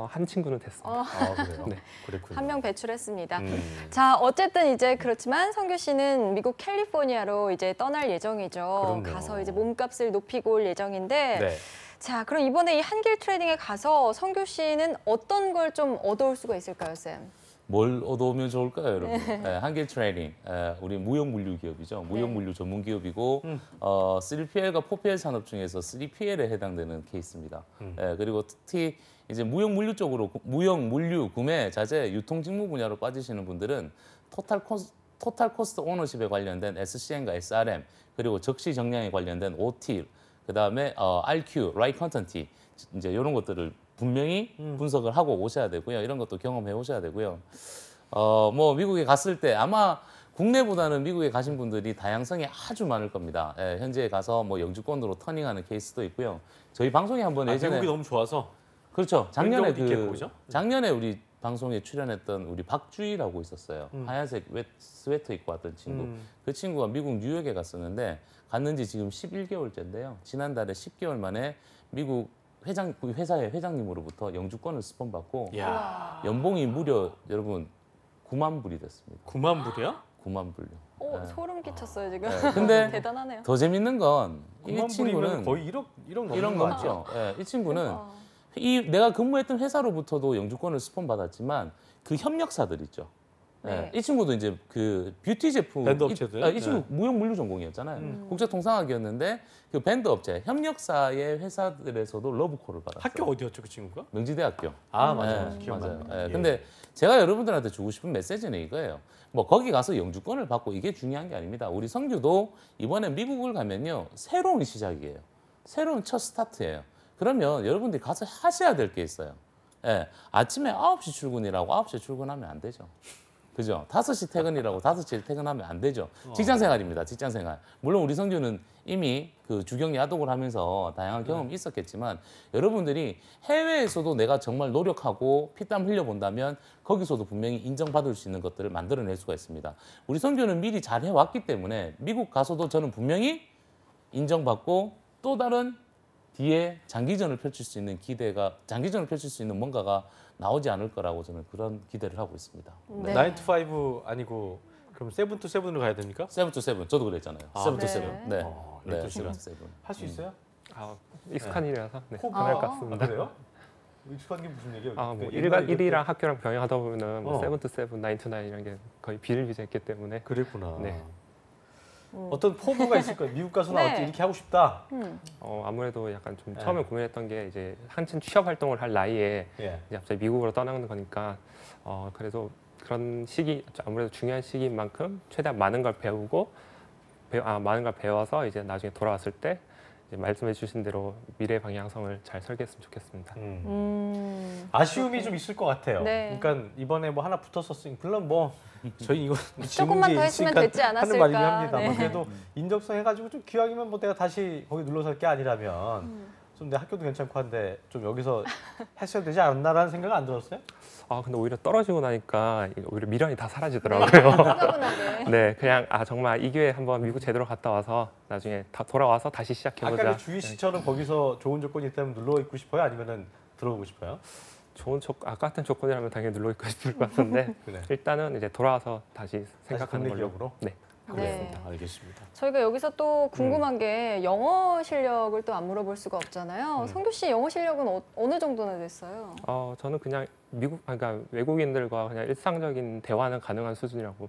한 친구는 됐습니다.
그래요?
네.
그랬군요.
한 명 배출했습니다.
음.
자, 어쨌든 이제 그렇지만 성규 씨는 미국 캘리포니아로 이제 떠날 예정이죠.
그럼요.
가서 이제 몸값을 높이고 올 예정인데
네.
자, 그럼 이번에 이 한길 트레이딩에 가서 성규 씨는 어떤 걸 좀 얻어올 수가 있을까요, 쌤?
뭘 얻어오면 좋을까요, 여러분? 한길 트레이딩, 우리 무역물류 기업이죠.
네.
무역물류 전문 기업이고 3PL과 4PL 산업 중에서 3PL에 해당되는 케이스입니다. 그리고 특히 이제 무역물류 쪽으로 무역물류 구매 자재 유통 직무 분야로 빠지시는 분들은 토탈 코스트 오너십에 관련된 SCM과 SRM 그리고 적시 정량에 관련된 OT 그다음에 RQ, 라이트 컨텐티 이제 이런 것들을 분명히 분석을 하고 오셔야 되고요. 이런 것도 경험해 오셔야 되고요. 뭐 미국에 갔을 때 아마 국내보다는 미국에 가신 분들이 다양성이 아주 많을 겁니다. 현지에 가서 뭐 영주권으로 터닝하는 케이스도 있고요. 저희 방송에 한번 예전에
미국이 너무 좋아서
그렇죠. 작년에
경우도 있겠고, 그죠?
작년에 우리 방송에 출연했던 우리 박주희라고 있었어요. 하얀색 스웨터 입고 왔던 친구. 그 친구가 미국 뉴욕에 갔었는데 갔는지 지금 11개월째인데요. 지난달에 10개월 만에 미국 회사의 회장님으로부터 영주권을 스폰받고
야
연봉이 무려 여러분 9만 불이 됐습니다.
9만 불이야?
9만 불요. 네.
소름 끼쳤어요 지금.
네, 근데
대단하네요.
더 재밌는 건 이
9만
친구는
불이면 거의 1억
이런
넘는
거
거
있죠. 예, 이 친구는
대박.
내가 근무했던 회사로부터도 영주권을 스폰 받았지만 그 협력사들 있죠. 예,
네.
이 친구도 이제 그 뷰티 제품
밴드 업체들?
이 친구 무역 물류 전공이었잖아요. 국제통상학이었는데 그 밴드 업체 협력사의 회사들에서도 러브콜을 받았어요.
학교 어디였죠 그 친구가?
명지대학교.
아 맞아,
네,
기억나요.
맞아요. 예, 근데 제가 여러분들한테 주고 싶은 메시지는 이거예요. 뭐 거기 가서 영주권을 받고 이게 중요한 게 아닙니다. 우리 성규도 이번에 미국을 가면요 새로운 시작이에요. 새로운 첫 스타트예요. 그러면 여러분들이 가서 하셔야 될 게 있어요. 예, 아침에 9시 출근이라고 9시에 출근하면 안 되죠. 그죠? 5시 퇴근이라고 5시에 퇴근하면 안 되죠. 직장 생활입니다. 직장 생활. 물론 우리 성규는 이미 그 주경 야독을 하면서 다양한 경험이 있었겠지만 여러분들이 해외에서도 내가 정말 노력하고 피땀 흘려본다면 거기서도 분명히 인정받을 수 있는 것들을 만들어낼 수가 있습니다. 우리 성규는 미리 잘 해왔기 때문에 미국 가서도 저는 분명히 인정받고 또 다른 뒤에 장기전을 펼칠 수 있는 장기전을 펼칠 수 있는 뭔가가 나오지 않을 거라고 저는 그런 기대를 하고 있습니다.
네.
9 to 5 아니고 그럼 7 to 7으로 가야 됩니까?
7 to 7 저도 그랬잖아요. 7 to 7.
네.
네.
어,
네.
12 시간.
7 to 7.
할 수 있어요?
아, 익숙한 일이라서 네,
코-
가능할 것
아,
아,
같습니다.
그래요? 익숙한 게 무슨 얘기예요?
아, 뭐
그
일과
옛날에
일이랑 학교랑 병행하다 보면은 뭐
어.
7 to 7, 9 to 9 이런 게 거의 비일비재했기 때문에
그랬구나.
네.
어떤 포부가 있을 거예요. 미국 가서 나
네.
이렇게 하고 싶다.
아무래도 약간 좀
네.
처음에 고민했던 게 이제 한참 취업 활동을 할 나이에
예.
이제 갑자기 미국으로 떠나는 거니까 그래도 그런 시기 아무래도 중요한 시기인 만큼 최대한 많은 걸 배우고 많은 걸 배워서 이제 나중에 돌아왔을 때 이제 말씀해 주신 대로 미래 방향성을 잘 설계했으면 좋겠습니다.
아쉬움이 좀 있을 것 같아요.
네.
그러니까 이번에 뭐 하나 붙었었으니 물론 뭐 저희 이거
조금만 더 했으면 되지
하는
않았을까.
말이긴 합니다.
네.
그래도 인적성 해가지고 좀 기왕이면 뭐 내가 다시 거기 눌러 살 게 아니라면 좀 내 학교도 괜찮고 한데 좀 여기서 했어야 되지 않았나라는 생각은 안 들었어요?
아 근데 오히려 떨어지고 나니까 오히려 미련이 다 사라지더라고요.
차분하게.
네, 그냥 정말 이 기회에 한번 미국 제대로 갔다 와서 나중에 다 돌아와서 다시 시작해보자.
아까 그 주희 씨처럼 거기서 좋은 조건이 있다면 눌러 있고 싶어요? 아니면은 들어오고 싶어요?
아까 같은 조건이라면 당연히 눌러 있고 싶을 것 같은데
그래.
일단은 이제 돌아와서 다시 생각하는
국내
걸로.
기업으로?
네.
네.
알겠습니다.
저희가 여기서 또 궁금한 게 영어 실력을 또 안 물어볼 수가 없잖아요. 성규 씨 영어 실력은 어느 정도나 됐어요?
저는 그냥 그러니까 외국인들과 그냥 일상적인 대화는 가능한 수준이라고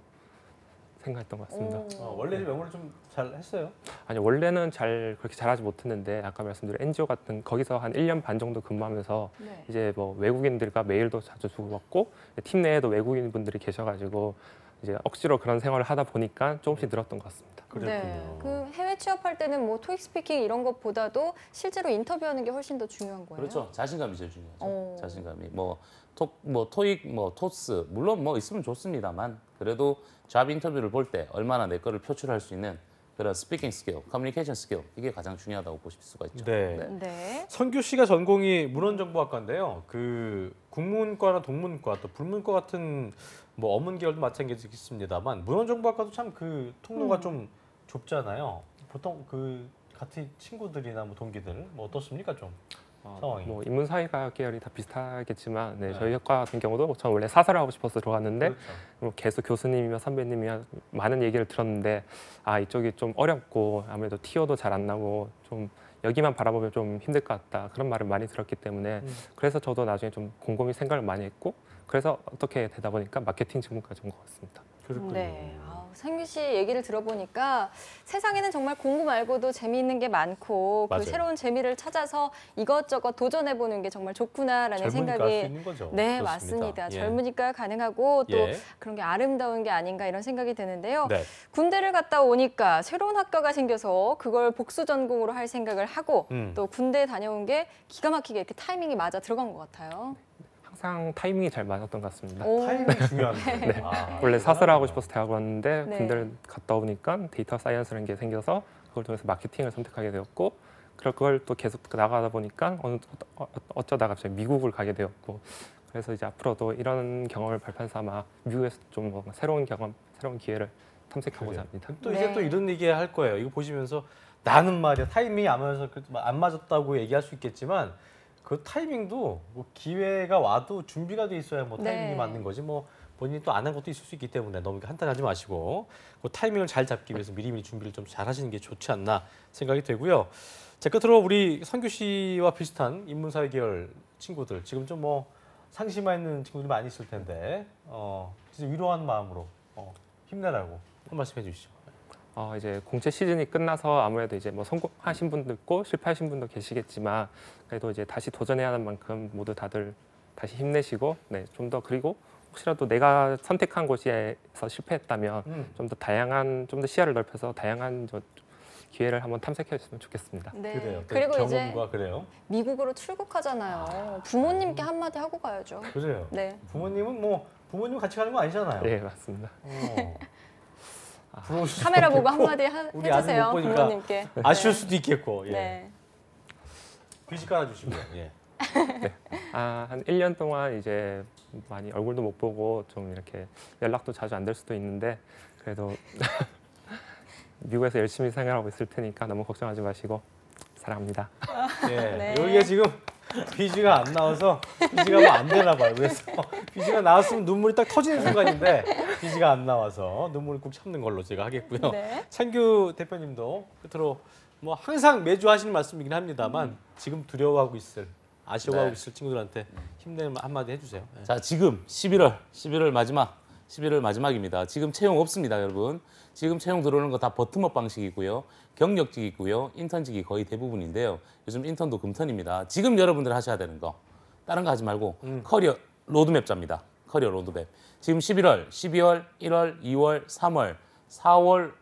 생각했던 것 같습니다.
원래 영어를 좀 잘 했어요?
아니 원래는 그렇게 잘하지 못했는데 아까 말씀드린 NGO 같은 거기서 한 1년 반 정도 근무하면서
네.
이제 뭐 외국인들과 메일도 자주 주고받고 팀 내에도 외국인 분들이 계셔가지고 이제 억지로 그런 생활을 하다 보니까 조금씩 늘었던 것 같습니다.
그랬군요.
네. 그 해외 취업할 때는 뭐 토익 스피킹 이런 것보다도 실제로 인터뷰하는 게 훨씬 더 중요한 거예요.
그렇죠. 자신감이 제일 중요하죠.
오.
자신감이 토익 토스 물론 뭐 있으면 좋습니다만 그래도 잡 인터뷰를 볼 때 얼마나 내 거를 표출할 수 있는 그런 스피킹 스킬, 커뮤니케이션 스킬 이게 가장 중요하다고 보실 수가 있죠.
네.
네.
선규 씨가 전공이 문헌정보학과인데요. 그 국문과나 동문과 또 불문과 같은 뭐 어문 계열도 마찬가지겠습니다만 문헌정보학과도 참 그 통로가 좀 좁잖아요. 보통 그 같은 친구들이나 뭐 동기들 뭐 어떻습니까 좀 상황이?
뭐 인문사회과학 계열이 다 비슷하겠지만
네.
저희 학과 같은 경우도 저는 원래 사설을 하고 싶어서 들어갔는데
그렇죠.
뭐 계속 교수님이며 선배님이며 많은 얘기를 들었는데 이쪽이 좀 어렵고 아무래도 티어도 잘 안 나고 좀 여기만 바라보면 좀 힘들 것 같다 그런 말을 많이 들었기 때문에 그래서 저도 나중에 좀 곰곰이 생각을 많이 했고 그래서 어떻게 되다 보니까 마케팅 전문가가 온 것 같습니다.
그렇군요.
네. 성규 씨 얘기를 들어보니까 세상에는 정말 공부 말고도 재미있는 게 많고
맞아요.
그 새로운 재미를 찾아서 이것저것 도전해보는 게 정말 좋구나라는
젊으니까 할 수
생각이
있는 거죠.
네,
그렇습니다.
맞습니다.
예.
젊으니까 가능하고 또
예.
그런 게 아름다운 게 아닌가 이런 생각이 드는데요.
네.
군대를 갔다 오니까 새로운 학과가 생겨서 그걸 복수 전공으로 할 생각을 하고 또 군대 다녀온 게 기가 막히게 이렇게 타이밍이 맞아 들어간 것 같아요.
항상 타이밍이 잘 맞았던 것 같습니다.
오.
타이밍이 중요한데.
원래 사설을 하고 싶어서 대학을 왔는데
네.
군대를 갔다 오니까 데이터 사이언스라는 게 생겨서 그걸 통해서 마케팅을 선택하게 되었고 그걸 또 계속 나가다 보니까 어쩌다가 갑자기 미국을 가게 되었고 그래서 이제 앞으로도 이런 경험을 발판 삼아 미국에서 좀 뭐 새로운 경험, 새로운 기회를 탐색하고자 합니다.
또
네.
이제 또 이런 얘기 할 거예요. 이거 보시면서 나는 말이야 타이밍이 안 맞았다고 얘기할 수 있겠지만 그 타이밍도 뭐 기회가 와도 준비가 돼 있어야 뭐 타이밍이
네.
맞는 거지 뭐 본인이 또 안 한 것도 있을 수 있기 때문에 너무 한탄하지 마시고 그 타이밍을 잘 잡기 위해서 미리미리 준비를 좀 잘 하시는 게 좋지 않나 생각이 되고요. 제 끝으로 우리 선규 씨와 비슷한 인문사회 계열 친구들 지금 좀 뭐 상심해 있는 친구들이 많이 있을 텐데 진짜 위로하는 마음으로 힘내라고 한 말씀 해주시죠.
이제 공채 시즌이 끝나서 아무래도 이제 뭐 성공하신 분도 있고 실패하신 분도 계시겠지만 그래도 이제 다시 도전해야 하는 만큼 모두 다들 다시 힘내시고 네, 좀 더 그리고 혹시라도 내가 선택한 곳에서 실패했다면 좀 더 다양한 좀 더 시야를 넓혀서 다양한 기회를 한번 탐색했으면 좋겠습니다.
네.
그래요.
그리고 이제
경험과 그래요.
미국으로 출국하잖아요. 부모님께 한마디 하고 가야죠.
그래요.
네.
부모님은 뭐 부모님 같이 가는 거 아니잖아요.
네, 맞습니다.
부러우실 수도
카메라 보고
있겠고,
한마디
우리 아들
해주세요.
못 보니까
부모님께.
아쉬울 수도 있겠고. 예.
네.
귀지 깔아주시고요. 예.
한 1년 동안 이제 많이 얼굴도 못 보고 좀 이렇게 연락도 자주 안 될 수도 있는데 그래도 미국에서 열심히 생활하고 있을 테니까 너무 걱정하지 마시고 사랑합니다.
예.
네.
여기에 지금 비지가 안 나와서 비지가 뭐 안 되나 봐요. 그래서 비지가 나왔으면 눈물이 딱 터지는 순간인데 비지가 안 나와서 눈물을 꾹 참는 걸로 제가 하겠고요.
네.
창규 대표님도 끝으로 뭐 항상 매주 하시는 말씀이긴 합니다만 지금 두려워하고 있을 아쉬워하고
네.
있을 친구들한테 힘내는 한마디 해주세요. 예.
자, 지금 11월 마지막입니다. 지금 채용 없습니다, 여러분. 지금 채용 들어오는 거 다 버텀업 방식이고요. 경력직이 있고요. 인턴직이 거의 대부분인데요. 요즘 인턴도 금턴입니다. 지금 여러분들 하셔야 되는 거 다른 거 하지 말고 커리어 로드맵 짭니다. 커리어 로드맵. 지금 11월, 12월, 1월, 2월, 3월, 4월,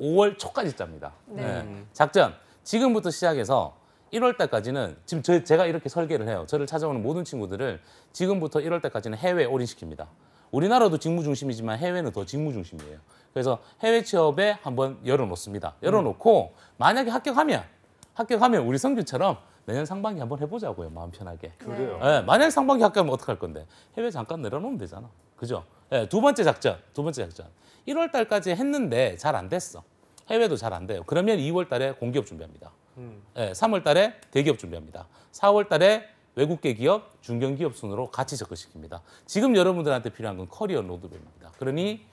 5월 초까지 짭니다.
네.
작전. 지금부터 시작해서 1월 달까지는 지금 제가 이렇게 설계를 해요. 저를 찾아오는 모든 친구들을 지금부터 1월 달까지는 해외에 올인시킵니다. 우리나라도 직무 중심이지만 해외는 더 직무 중심이에요. 그래서 해외 취업에 한번 열어놓습니다. 열어놓고 만약에 합격하면 우리 성규처럼 내년 상반기 한번 해보자고요. 마음 편하게.
그래요.
네, 만약에 상반기 합격하면 어떡할 건데? 해외 잠깐 내려놓으면 되잖아. 그죠? 네, 두 번째 작전. 1월 달까지 했는데 잘 안 됐어. 해외도 잘 안 돼요. 그러면 2월 달에 공기업 준비합니다. 네, 3월 달에 대기업 준비합니다. 4월 달에 외국계 기업, 중견기업 순으로 같이 접근시킵니다. 지금 여러분들한테 필요한 건 커리어 로드맵입니다. 그러니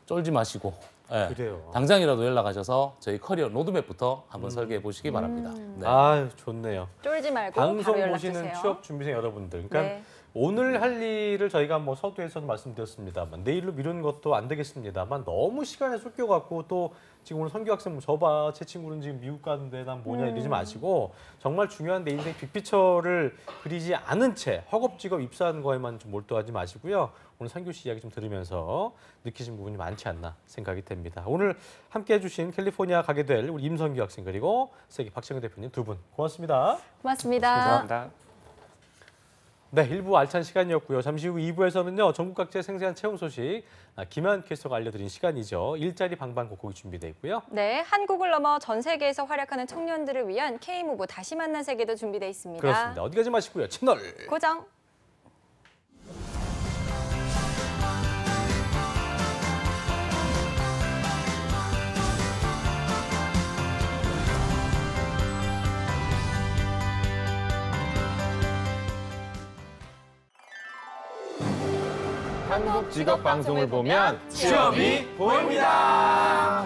쫄지 마시고
그래요.
당장이라도 연락하셔서 저희 커리어 로드맵부터 한번 설계해 보시기 바랍니다. 네.
아유 좋네요.
쫄지 말고 바로
방송
연락
보시는
주세요.
취업 준비생 여러분들. 그러니까
네.
오늘 할 일을 저희가 뭐 서두에서도 말씀드렸습니다만 내일로 미루는 것도 안 되겠습니다만 너무 시간에 쫓겨갖고 또 지금 오늘 선규 학생 저봐 제 친구는 지금 미국 가는데 난 뭐냐 이러지 마시고 정말 중요한 내 인생 빅피처를 그리지 않은 채 허겁지겁 입사하는 거에만 좀 몰두하지 마시고요. 오늘 선규 씨 이야기 좀 들으면서 느끼신 부분이 많지 않나 생각이 됩니다. 오늘 함께해 주신 캘리포니아 가게 될 우리 임선규 학생 그리고 세기 박정현 대표님 두 분 고맙습니다.
고맙습니다.
감사합니다.
네, 1부 알찬 시간이었고요. 잠시 후 2부에서는요. 전국 각지의 생생한 채용 소식 김한 캐스터가 알려드린 시간이죠. 일자리 방방곡곡이 준비되어 있고요.
네, 한국을 넘어 전 세계에서 활약하는 청년들을 위한 K무브 다시 만난 세계도 준비되어 있습니다.
그렇습니다. 어디 가지 마시고요. 채널
고정.
한국 직업 방송을 보면
취업이
보입니다.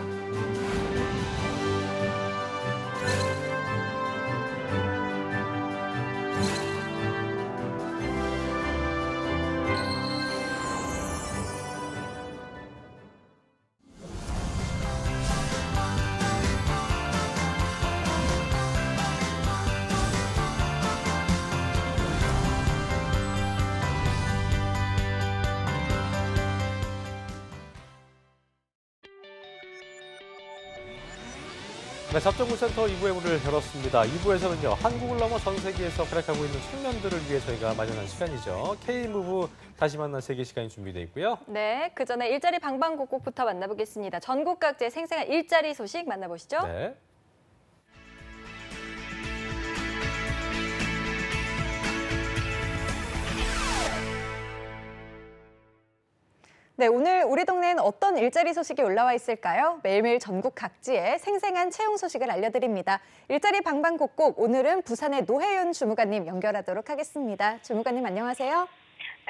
네, 잡정구센터 2부의 문을 열었습니다. 2부에서는요. 한국을 넘어 전 세계에서 활약하고 있는 청년들을 위해 저희가 마련한 시간이죠. K무브 다시 만난 세계 시간이 준비되어 있고요.
네, 그 전에 일자리 방방곡곡부터 만나보겠습니다. 전국 각지의 생생한 일자리 소식 만나보시죠.
네.
네, 오늘 우리 동네엔 어떤 일자리 소식이 올라와 있을까요? 매일매일 전국 각지의 생생한 채용 소식을 알려드립니다. 일자리 방방곡곡, 오늘은 부산의 노혜윤 주무관님 연결하도록 하겠습니다. 주무관님 안녕하세요.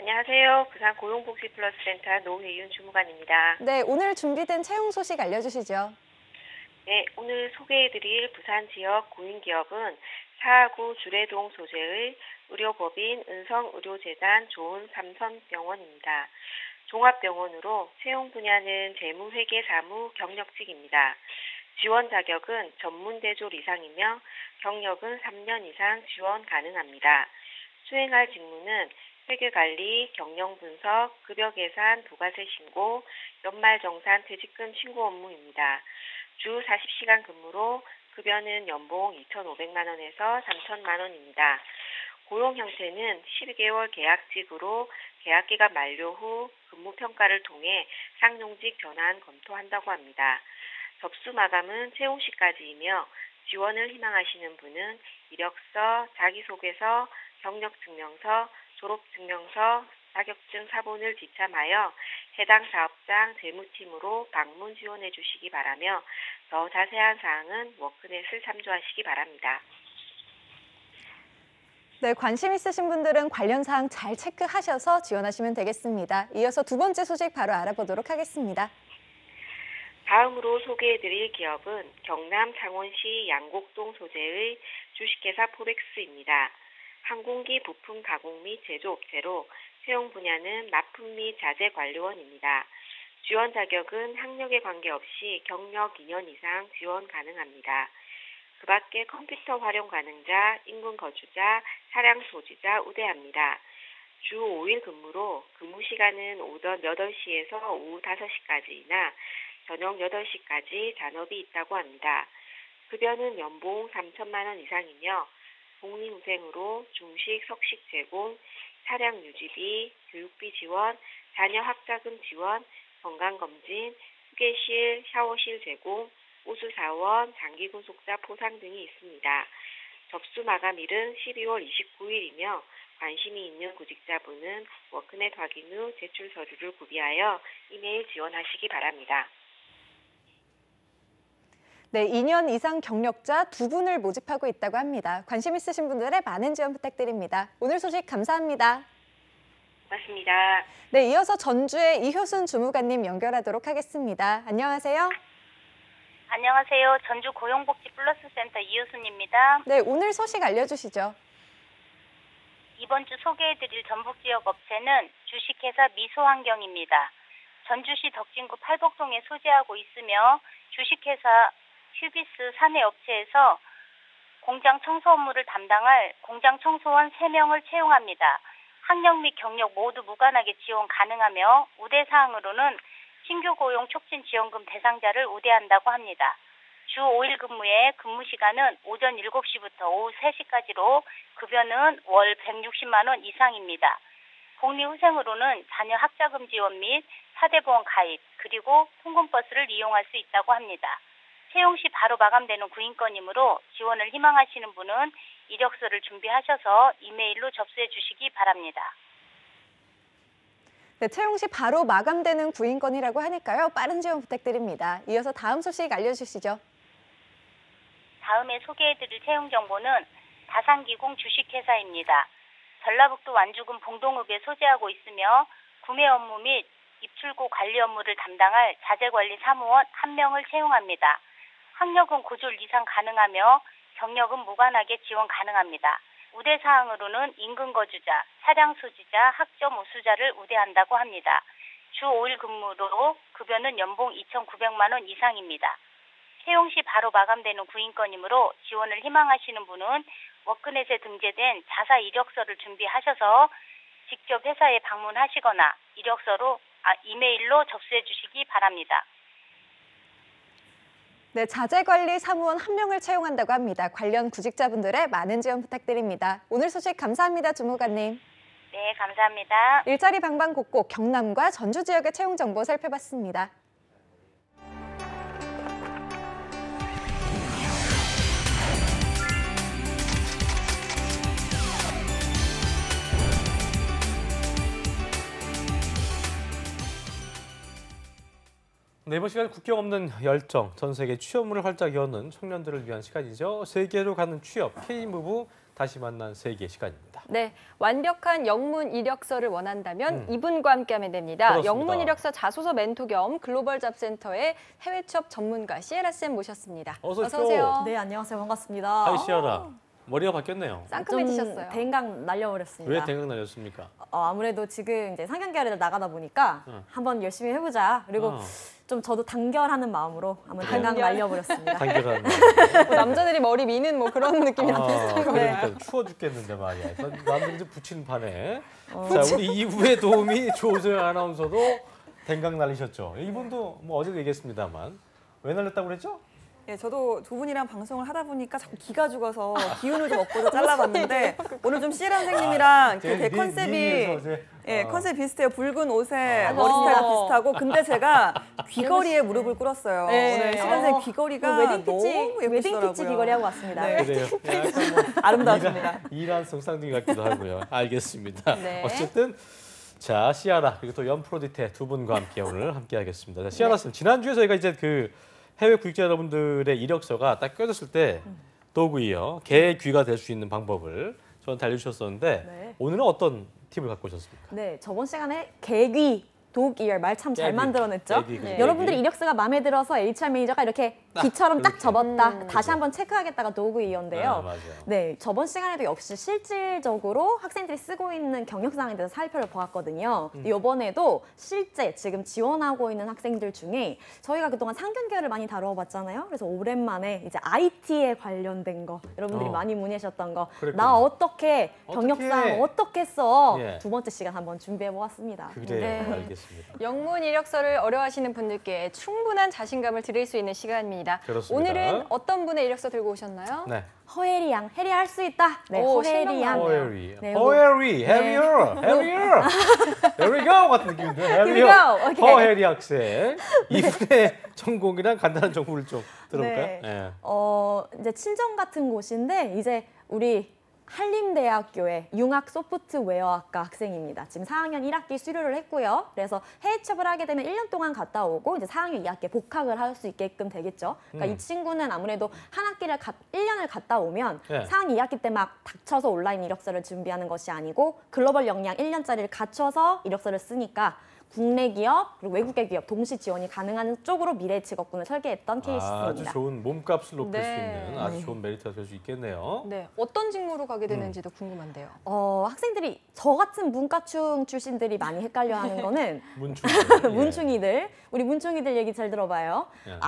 안녕하세요. 부산 고용복지플러스센터 노혜윤 주무관입니다.
네, 오늘 준비된 채용 소식 알려주시죠.
네, 오늘 소개해드릴 부산 지역 구인기업은 사하구 주례동 소재의 의료법인 은성의료재단 좋은 삼선병원입니다. 종합병원으로 채용 분야는 재무회계사무 경력직입니다. 지원 자격은 전문대졸 이상이며 경력은 3년 이상 지원 가능합니다. 수행할 직무는 회계관리, 경영분석, 급여계산, 부가세 신고, 연말정산, 퇴직금 신고 업무입니다. 주 40시간 근무로 급여는 연봉 2,500만 원에서 3,000만 원입니다. 고용 형태는 12개월 계약직으로 계약기간 만료 후 근무평가를 통해 상용직 전환 검토한다고 합니다. 접수 마감은 채용 시까지이며 지원을 희망하시는 분은 이력서, 자기소개서, 경력증명서, 졸업증명서, 자격증 사본을 지참하여 해당 사업장 재무팀으로 방문 지원해 주시기 바라며 더 자세한 사항은 워크넷을 참조하시기 바랍니다.
네, 관심 있으신 분들은 관련 사항 잘 체크하셔서 지원하시면 되겠습니다. 이어서 두 번째 소식 바로 알아보도록 하겠습니다.
다음으로 소개해드릴 기업은 경남 창원시 양곡동 소재의 주식회사 포렉스입니다. 항공기 부품 가공 및 제조업체로 채용 분야는 납품 및 자재 관리원입니다. 지원 자격은 학력에 관계없이 경력 2년 이상 지원 가능합니다. 그 밖에 컴퓨터 활용 가능자, 인근 거주자, 차량 소지자 우대합니다. 주 5일 근무로 근무 시간은 오전 8시에서 오후 5시까지이나 저녁 8시까지 잔업이 있다고 합니다. 급여는 연봉 3,000만 원 이상이며 복리후생으로 중식, 석식 제공, 차량 유지비, 교육비 지원, 자녀 학자금 지원, 건강검진, 휴게실, 샤워실 제공, 우수사원, 장기구속자 포상 등이 있습니다. 접수 마감일은 12월 29일이며 관심이 있는 구직자분은 워크넷 확인 후 제출 서류를 구비하여 이메일 지원하시기 바랍니다.
네, 2년 이상 경력자 2분을 모집하고 있다고 합니다. 관심 있으신 분들의 많은 지원 부탁드립니다. 오늘 소식 감사합니다.
고맙습니다.
네, 이어서 전주의 이효순 주무관님 연결하도록 하겠습니다. 안녕하세요.
안녕하세요. 전주 고용복지플러스센터 이효순입니다.
네, 오늘 소식 알려주시죠.
이번 주 소개해드릴 전북지역 업체는 주식회사 미소환경입니다. 전주시 덕진구 팔복동에 소재하고 있으며 주식회사 휴비스 사내업체에서 공장 청소 업무를 담당할 공장 청소원 3명을 채용합니다. 학력 및 경력 모두 무관하게 지원 가능하며 우대사항으로는 신규 고용 촉진 지원금 대상자를 우대한다고 합니다. 주 5일 근무에 근무 시간은 오전 7시부터 오후 3시까지로 급여는 월 160만 원 이상입니다. 복리후생으로는 자녀 학자금 지원 및 사대보험 가입 그리고 통근버스를 이용할 수 있다고 합니다. 채용 시 바로 마감되는 구인건이므로 지원을 희망하시는 분은 이력서를 준비하셔서 이메일로 접수해 주시기 바랍니다.
네, 채용 시 바로 마감되는 구인건이라고 하니까요. 빠른 지원 부탁드립니다. 이어서 다음 소식 알려주시죠.
다음에 소개해드릴 채용 정보는 다산기공 주식회사입니다. 전라북도 완주군 봉동읍에 소재하고 있으며 구매 업무 및 입출고 관리 업무를 담당할 자재관리 사무원 1명을 채용합니다. 학력은 고졸 이상 가능하며 경력은 무관하게 지원 가능합니다. 우대사항으로는 인근 거주자, 차량 소지자, 학점 우수자를 우대한다고 합니다. 주 5일 근무로 급여는 연봉 2,900만 원 이상입니다. 채용 시 바로 마감되는 구인건이므로 지원을 희망하시는 분은 워크넷에 등재된 자사 이력서를 준비하셔서 직접 회사에 방문하시거나 이메일로 접수해 주시기 바랍니다.
네, 자재관리 사무원 1명을 채용한다고 합니다. 관련 구직자분들의 많은 지원 부탁드립니다. 오늘 소식 감사합니다, 주무관님.
네, 감사합니다.
일자리 방방곡곡 경남과 전주 지역의 채용 정보 살펴봤습니다.
네, 이번 시간 국경 없는 열정, 전 세계 취업문을 활짝 여는 청년들을 위한 시간이죠. 세계로 가는 취업, K-무브 다시 만난 세계 시간입니다.
네, 완벽한 영문 이력서를 원한다면 이분과 함께하면 됩니다.
그렇습니다.
영문 이력서 자소서 멘토 겸 글로벌 잡센터의 해외 취업 전문가 시에라 쌤 모셨습니다.
어서
오세요.
네, 안녕하세요. 반갑습니다.
하이 시아라. 머리가 바뀌었네요.
쌍큼해지셨어요.
댕강 날려버렸습니다.
왜 댕강 날렸습니까?
아무래도 지금 이제 상경계를 나가다 보니까 한번 열심히 해보자. 그리고 좀 저도 단결하는 마음으로 한번 댕강 날려버렸습니다.
단결하는
뭐 남자들이 머리 미는 뭐 그런 느낌이랑 비슷한 거예요.
그러니까 추워 죽겠는데 말이야. 남들 이제 붙이는 판에. 자, 우리 이부의 도우미 조소영 아나운서도 댕강 날리셨죠. 이분도 뭐 어제도 얘기했습니다만 왜 날렸다고 그랬죠?
예, 저도 두 분이랑 방송을 하다 보니까 자꾸 기가 죽어서 기운을 좀 얻고도 잘라봤는데 오늘 좀 씨라 선생님이랑 되게 컨셉이 컨셉 비슷해요. 붉은 옷에 머리 스타일도 비슷하고 근데 제가 귀걸이에 무릎을 꿇었어요.
네.
오늘 씨라 선생님 귀걸이가
웨딩
너무 예쁘시더라고요.
피치 귀걸이 하고 왔습니다.
네.
그래요. 약간 뭐
아름다웠습니다.
이란 성상둥이 같기도 하고요. 알겠습니다.
네.
어쨌든 자 시아라 그리고 또 연프로디테 두 분과 함께 오늘 함께하겠습니다. 자, 시아라 쌤 지난주에 저희가 이제 그 해외 구직자 여러분들의 이력서가 딱 껴졌을 때 도구이요 개의 귀가 될 수 있는 방법을 저한테 알려주셨었는데
네.
오늘은 어떤 팁을 갖고 오셨습니까?
네, 저번 시간에 개귀, 독이열 말 참 잘
개귀,
만들어냈죠.
개귀,
네.
개귀.
여러분들이 이력서가 마음에 들어서 HR 매니저가 이렇게 귀처럼 딱
이렇게.
접었다. 다시 한번 체크하겠다가 독이열인데요.
맞아요.
네, 저번 시간에도 역시 실질적으로 학생들이 쓰고 있는 경력사항에 대해서 살펴보았거든요. 이번에도 실제 지금 지원하고 있는 학생들 중에 저희가 그동안 상경계열을 많이 다뤄봤잖아요. 그래서 오랜만에 이제 IT에 관련된 거 여러분들이 많이 문의하셨던 거
그랬군요.
나 어떻게 경력사항 어떻게 써?
예.
두 번째 시간 한번 준비해보았습니다.
그래요.
네.
알겠습니다.
영문 이력서를 어려워하시는 분들께 충분한 자신감을 드릴 수 있는 시간입니다.
그렇습니다.
오늘은 어떤 분의 이력서 들고 오셨나요?
네.
허혜리 양, 혜리 할 수 있다. 네,
오,
허혜리
실망
양.
나네요.
호에리,
네,
호에리, heavier, heavier, here we go 같은 느낌인데
Here we go. 오케이.
허혜리 학생 이분의 전공이랑 간단한 정보를 좀 들어볼까요?
네.
예.
이제 친정 같은 곳인데 이제 우리 한림대학교의 융합 소프트웨어학과 학생입니다. 지금 4학년 1학기 수료를 했고요. 그래서 해외 취업을 하게 되면 1년 동안 갔다 오고 이제 4학년 2학기에 복학을 할 수 있게끔 되겠죠. 그러니까 이 친구는 아무래도 한 학기를 1년을 갔다 오면
네.
4학년 2학기 때 막 닥쳐서 온라인 이력서를 준비하는 것이 아니고 글로벌 역량 1년짜리를 갖춰서 이력서를 쓰니까 국내 기업 그리고 외국계 기업 동시 지원이 가능한 쪽으로 미래 직업군을 설계했던 케이스입니다.
아주 좋은 몸값을 높일
네.
수 있는 아주 좋은 메리트가 될 수 있겠네요.
네, 어떤 직무로 가게 되는지도 궁금한데요.
학생들이 저 같은 문과충 출신들이 많이 헷갈려하는 거는
문충.
문충이들, 우리 문충이들 얘기 잘 들어봐요.
예.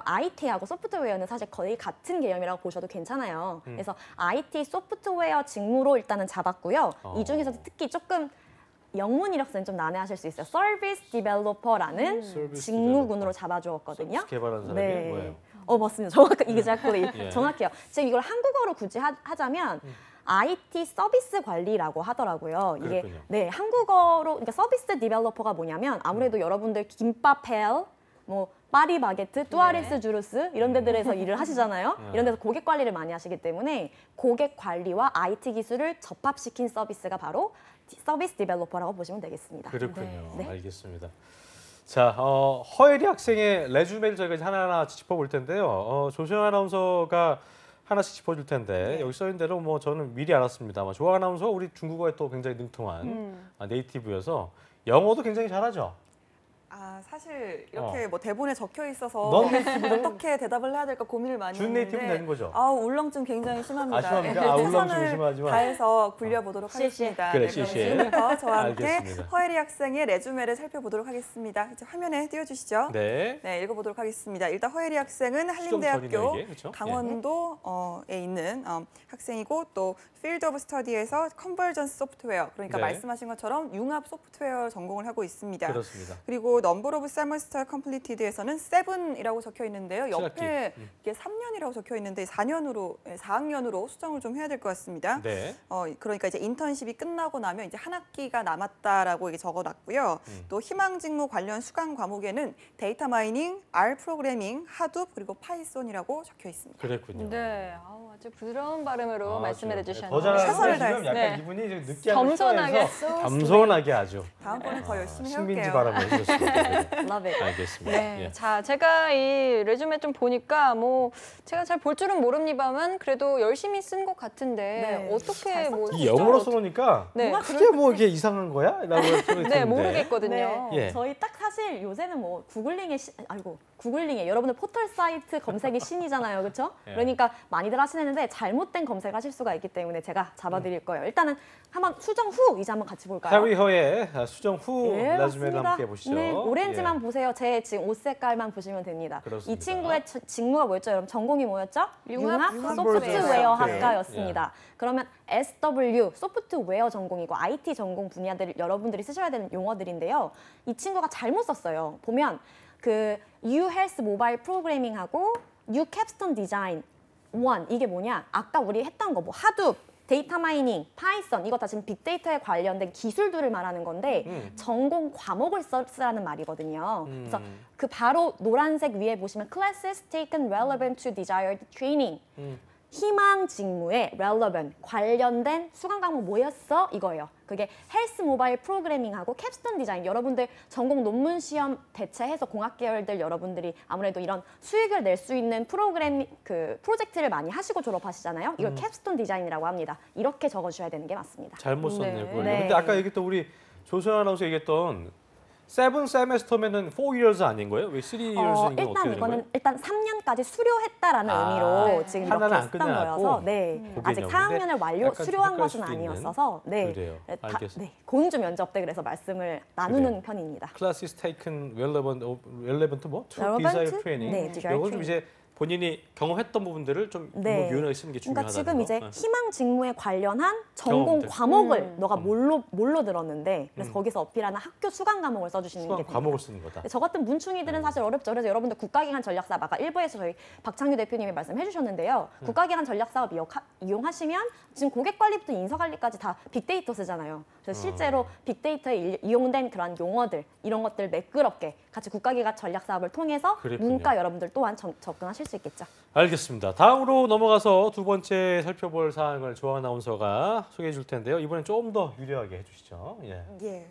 IT하고 소프트웨어는 사실 거의 같은 개념이라고 보셔도 괜찮아요. 그래서 IT 소프트웨어 직무로 일단은 잡았고요. 이 중에서도 특히 조금 영문 이력서는 좀 난해하실 수 있어요. 서비스 디벨로퍼라는
서비스
직무군으로 잡아주었거든요.
서비스 개발하는 사람이 뭐예요?
맞습니다. 정확히 이게 자꾸
예.
정확해요. 지금 이걸 한국어로 굳이 하자면 IT 서비스 관리라고 하더라고요. 이게
그렇군요.
네 한국어로 그러니까 서비스 디벨로퍼가 뭐냐면 아무래도 여러분들 김밥 헬, 뭐 파리바게트, 뚜아레스 주루스 이런 데들에서 일을 하시잖아요. 이런 데서 고객 관리를 많이 하시기 때문에 고객 관리와 IT 기술을 접합시킨 서비스가 바로 서비스 디벨로퍼라고 보시면 되겠습니다.
그렇군요.
네.
알겠습니다. 자, 허혜리 학생의 레주메를 저희가 이제 하나하나 짚어볼 텐데요. 조소영 아나운서가 하나씩 짚어줄 텐데 여기 써있는 대로 뭐 저는 미리 알았습니다만 조아 아나운서가 우리 중국어에 또 굉장히 능통한 네이티브여서 영어도 굉장히 잘하죠.
사실 이렇게 뭐 대본에 적혀 있어서
넌
어떻게 대답을 해야 될까 고민을 많이
준
했는데
네이티브는 되는 거죠?
울렁증 굉장히 심합니다.
심합니까? 울렁증
최선을
심하지만.
다해서 굴려보도록 하겠습니다.
그래,
그럼
시시해.
지금부터 저와 함께
알겠습니다.
허혜리 학생의 레주메를 살펴보도록 하겠습니다. 이제 화면에 띄워주시죠.
네.
네, 읽어보도록 하겠습니다. 일단 허혜리 학생은
수정
한림대학교
전이네요, 이게. 그렇죠?
강원도에 있는 학생이고 또 필드 오브 스터디에서 컨버전스 소프트웨어 그러니까
네.
말씀하신 것처럼 융합 소프트웨어 전공을 하고 있습니다.
그렇습니다.
그리고 넘버 오브 세머스터 컴플리티드에서는 7이라고 적혀 있는데요. 옆에 이게 3년이라고 적혀 있는데 4학년으로 수정을 좀 해야 될 것 같습니다.
네.
그러니까 이제 인턴십이 끝나고 나면 이제 한 학기가 남았다라고 이게 적어놨고요. 또 희망 직무 관련 수강 과목에는 데이터 마이닝, R 프로그래밍, 하둡 그리고 파이썬이라고 적혀 있습니다.
그랬군요.
네, 아주 부드러운 발음으로 말씀해 주셨네요.
더 잘하는데
최선을
지금
다했어요.
약간
네.
이분이 이제 느끼한
겸손하게
겸손하게 아주
다음번에 더 열심히
식민지
해볼게요.
바람을 해주셨습니다.
Love it.
알겠습니다.
네.
예.
자, 제가 이 레주메 좀 보니까 뭐 제가 잘 볼 줄은 모릅니다만 그래도 열심히 쓴 것 같은데
네.
어떻게
잘
뭐
이 영어로 써놓으니까
네.
크게 뭐 이게 이상한 거야? 라고 생각이
네,
드는데.
모르겠거든요.
예.
저희 딱 사실 요새는 뭐 구글링에 여러분들 포털 사이트 검색이 신이잖아요, 그렇죠?
예.
그러니까 많이들 하시는데 잘못된 검색하실 수가 있기 때문에 제가 잡아드릴 거예요. 일단은 한번 수정 후 이제 한번 같이 볼까요?
해리 허의 수정 후
예,
레주메를
맞습니다.
함께 보시죠.
네, 오렌지만
예.
보세요. 제 지금 옷 색깔만 보시면 됩니다.
그렇습니다.
이 친구의 직무가 뭐였죠, 여러분? 전공이 뭐였죠?
융합
소프트웨어
소프트웨어.
학과였습니다. 그러면 SW 소프트웨어 전공이고 IT 전공 분야들 여러분들이 쓰셔야 되는 용어들인데요. 이 친구가 잘못 썼어요. 보면 그 U Health 모바일 프로그래밍하고 U Capstone Design 1 이게 뭐냐? 아까 우리 했던 거 뭐 하둡 데이터 마이닝, 파이썬 이거 다 지금 빅데이터에 관련된 기술들을 말하는 건데 전공 과목을 쓰라는 말이거든요. 그래서 그 바로 노란색 위에 보시면 classes taken relevant to desired training. 희망 직무에 relevant, 관련된 수강 과목 뭐였어? 이거예요. 그게 헬스 모바일 프로그래밍하고 캡스톤 디자인. 여러분들 전공 논문 시험 대체해서 공학 계열들 여러분들이 아무래도 이런 수익을 낼 수 있는 프로젝트를 많이 하시고 졸업하시잖아요. 이걸 캡스톤 디자인이라고 합니다. 이렇게 적어주셔야 되는 게 맞습니다.
잘못 썼네요. 그걸.
네.
근데 아까 얘기했던 우리 조소연 아나운서 얘기했던 7 세메스터면은 4 years 아닌 거예요? 왜 3 years인 건 어떻게
일단
되는
이거는
거예요?
일단 3년까지 수료했다라는 의미로 지금
하나는
이렇게
안
했던
끝내놨고
거여서 네, 아직
개념인데
4학년을 완료
약간
수료한
헷갈릴
것은
수도 있는.
아니었어서
그래요. 알겠습니다.
네, 공주 면접 때 그래서 말씀을 나누는
그래요.
편입니다.
Classes taken relevant 뭐? To
Relevant?
desired training.
네, desired
이걸 좀
training.
이제 본인이 경험했던 부분들을 좀
네.
유연하게 쓰는 게
그러니까
중요하다는
지금
거.
이제
네.
희망 직무에 관련한 전공
경험들.
과목을 너가 뭘로 들었는데 그래서 거기서 어필하는 학교 수강 과목을 써주시는 게
수강
됩니다.
과목을 쓰는 거다.
저 같은 문충이들은 사실 어렵죠. 그래서 여러분들 국가기관 전략사업 아까 1부에서 저희 박창규 대표님이 말씀해 주셨는데요. 국가기관 전략사업 이용하시면 지금 고객관리부터 인사관리까지 다 빅데이터 쓰잖아요. 그래서 실제로 빅데이터에 이용된 그런 용어들 이런 것들 매끄럽게 같이 국가기관 전략사업을 통해서
그랬군요.
문과 여러분들 또한 접근하실 수 있겠죠.
알겠습니다. 다음으로 넘어가서 두 번째 살펴볼 사항을 조항 아나운서가 소개해 줄 텐데요. 이번엔 좀 더 유려하게 해주시죠. 예.
예.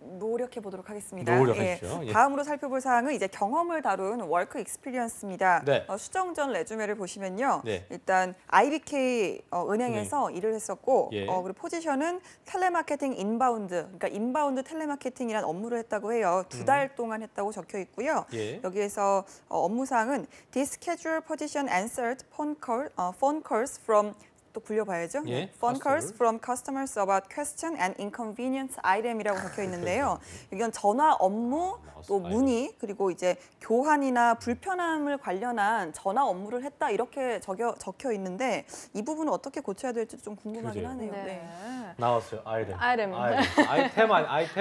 노력해 보도록 하겠습니다.
노력해 주시죠. 예.
다음으로 살펴볼 사항은 이제 경험을 다룬 워크 익스피리언스입니다.
네.
수정 전 레주메를 보시면요.
네.
일단 IBK 은행에서 일을 했었고
예.
그리고 포지션은 텔레마케팅 인바운드, 그러니까 인바운드 텔레마케팅이라는 업무를 했다고 해요. 2달 동안 했다고 적혀 있고요.
예.
여기에서 업무사항은 This schedule position answered phone calls from 또 굴려봐야죠.
예,
Phone calls
customer.
from customers about question and inconvenience item이라고 적혀 있는데요. 이건 전화 업무, 또 문의, 그리고 이제 교환이나 불편함을 관련한 전화 업무를 했다 이렇게 적혀 있는데 이 부분은 어떻게 고쳐야 될지 좀 궁금하긴
그래요.
하네요.
네.
네.
나왔어요. 아이템.
아이템.
아이템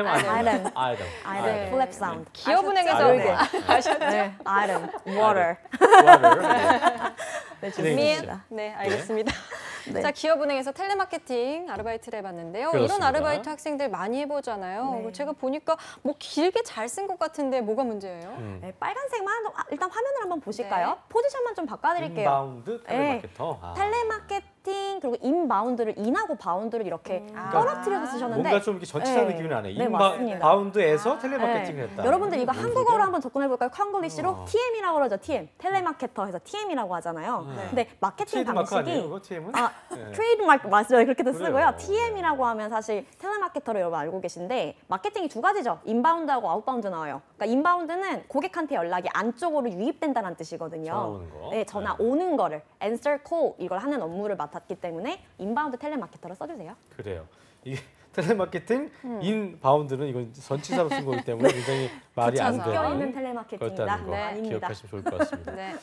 아니에요. 아이템.
아이들 플랩 사운드.
기업은행에서
아셨죠?
네, 아이tem, water. 네,
진행해
좋습니다.
네, 알겠습니다.
네.
자, 기업은행에서 텔레마케팅 아르바이트를 해봤는데요.
그렇습니다.
이런 아르바이트 학생들 많이 해보잖아요.
네.
제가 보니까 뭐 길게 잘 쓴 것 같은데 뭐가 문제예요?
네, 빨간색만 일단 화면을 한번 보실까요?
네.
포지션만 좀 바꿔드릴게요.
인바운드 텔레마케터. 아.
텔레마케팅 그리고 인바운드를 인하고 바운드를 이렇게 떨어뜨려서 쓰셨는데
뭔가 좀 이렇게 전치사는
네.
느낌이 나네.
네, 맞습니다.
바운드에서 텔레마케팅을 했다.
여러분들 이거
무슨
한국어로
소리야?
한번 접근해볼까요? 콩글리시로 TM이라고 그러죠. TM. 텔레마케터 해서 TM이라고 하잖아요. 근데 마케팅
트레이드마크 아니에요?
방식이
그거 TM은?
네. 트레이드마크 맞아요. 그렇게도
그래요.
쓰고요. TM이라고 하면 사실 텔레마케터로 여러분 알고 계신데 마케팅이 두 가지죠. 인바운드하고 아웃바운드 나와요. 그러니까 인바운드는 고객한테 연락이 안쪽으로 유입된다는 뜻이거든요.
전화 오는 거.
네, 전화 오는 거를 answer call 이걸 하는 업무를 맡았기 때문에 인바운드 텔레마케터로 써주세요.
그래요. 이게 텔레마케팅 인바운드는 이건 전치사로 쓴 거기 때문에 굉장히 말이 안
붙여서.
되는
껴있는 텔레마케팅이다.
그렇다는 거
네.
아닙니다.
기억하시면 좋을 것 같습니다.
네.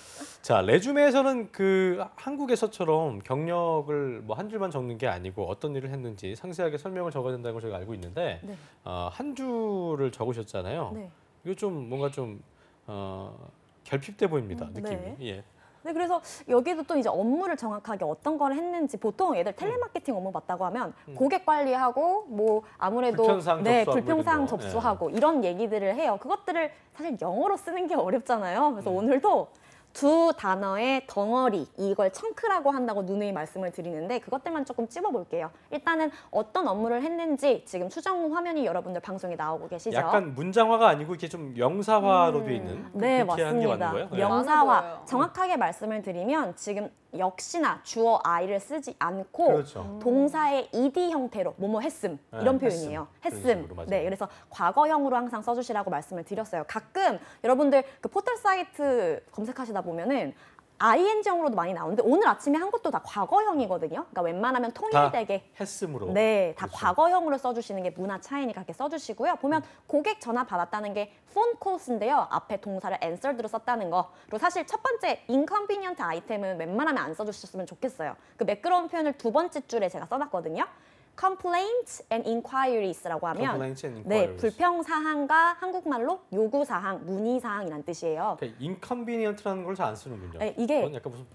자, 레주메에서는 그 한국에서처럼 경력을 뭐 한 줄만 적는 게 아니고 어떤 일을 했는지 상세하게 설명을 적어야 된다는 걸 저희가 알고 있는데
네.
한 줄을 적으셨잖아요.
네.
이거 좀 뭔가 좀 결핍돼 보입니다. 느낌이.
네.
예.
네, 그래서 여기도 또 이제 업무를 정확하게 어떤 걸 했는지 보통 애들 텔레마케팅 업무 받다고 하면 고객 관리하고 뭐 아무래도
불편사항 접수하고
불평사항
이런 거.
접수하고 이런 얘기들을 해요. 그것들을 사실 영어로 쓰는 게 어렵잖아요. 그래서 오늘도 두 단어의 덩어리, 이걸 청크라고 한다고 누누이 말씀을 드리는데 그것들만 조금 찝어볼게요. 일단은 어떤 업무를 했는지 지금 수정 화면이 여러분들 방송에 나오고 계시죠?
약간 문장화가 아니고 이게 좀 명사화로 되어 있는
네,
그렇게 하는 게 맞는
맞습니다.
거예요? 네.
명사화. 정확하게 말씀을 드리면 지금 역시나 주어 I를 쓰지 않고
그렇죠.
동사의 ed 형태로 뭐뭐 했음
네,
이런 표현이에요.
했음.
했음.
그런 식으로, 맞아요.
네, 그래서 과거형으로 항상 써주시라고 말씀을 드렸어요. 가끔 여러분들 그 포털 사이트 검색하시다 보면은 ing형으로도 많이 나오는데 오늘 아침에 한 것도 다 과거형이거든요. 그러니까 웬만하면 통일되게
했음으로.
네, 다
그렇죠.
과거형으로 써주시는 게 문화 차이니까 그렇게 써주시고요. 보면 고객 전화 받았다는 게 phone calls인데요. 앞에 동사를 answered로 썼다는 거. 그리고 사실 첫 번째 inconvenient 아이템은 웬만하면 안 써주셨으면 좋겠어요. 그 매끄러운 표현을 두 번째 줄에 제가 써놨거든요. complaints and inquiries라고 하면
Complaints and
네,
inquiries.
불평 사항과 한국말로 요구 사항, 문의 사항이란 뜻이에요.
그러니까 inconvenient라는 걸 잘 안 쓰는군요.
네, 이게
그건 약간 무슨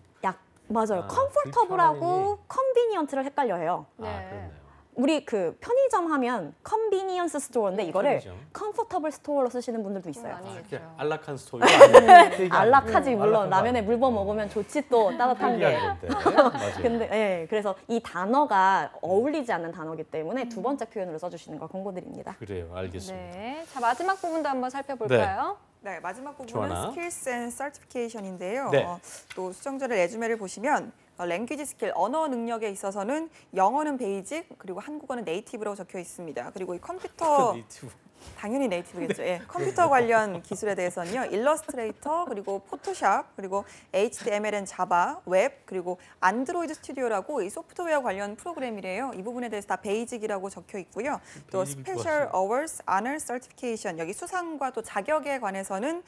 맞아요.
아,
comfortable하고 convenient를 헷갈려요.
아, 그렇네요.
우리 그 편의점 하면 컨비니언스 스토어인데 이거를
편의점.
컴포터블 스토어로 쓰시는 분들도 있어요.
아, 이렇게 안락한 스토리가 아니에요.
안락하지 물론
안락한 거
라면에
아니에요.
물 부어 먹으면 좋지 또 따뜻한 게.
편리한 건데. 맞아요.
근데 예, 그래서 이 단어가 어울리지 않는 단어이기 때문에 두 번째 표현으로 써주시는 걸 권고드립니다.
그래요, 알겠습니다.
네. 자, 마지막 부분도 한번 살펴볼까요?
네, 마지막 부분은
조하나.
Skills and Certification인데요.
네.
또 수정자의 레주메를 보시면 랭귀지 스킬, 언어 능력에 있어서는 영어는 베이직, 그리고 한국어는 네이티브라고 적혀 있습니다. 그리고 이 컴퓨터
네이티브.
당연히 네이티브겠죠. 예. 컴퓨터 관련 기술에 대해서는요. 일러스트레이터, 그리고 포토샵, 그리고 HTML and 자바, 웹, 그리고 안드로이드 스튜디오라고 이 소프트웨어 관련 프로그램이래요. 이 부분에 대해서 다 베이직이라고 적혀 있고요. 또
베이직이
스페셜 어워스, 아너 서티피케이션, 여기 수상과 또 자격에 관해서는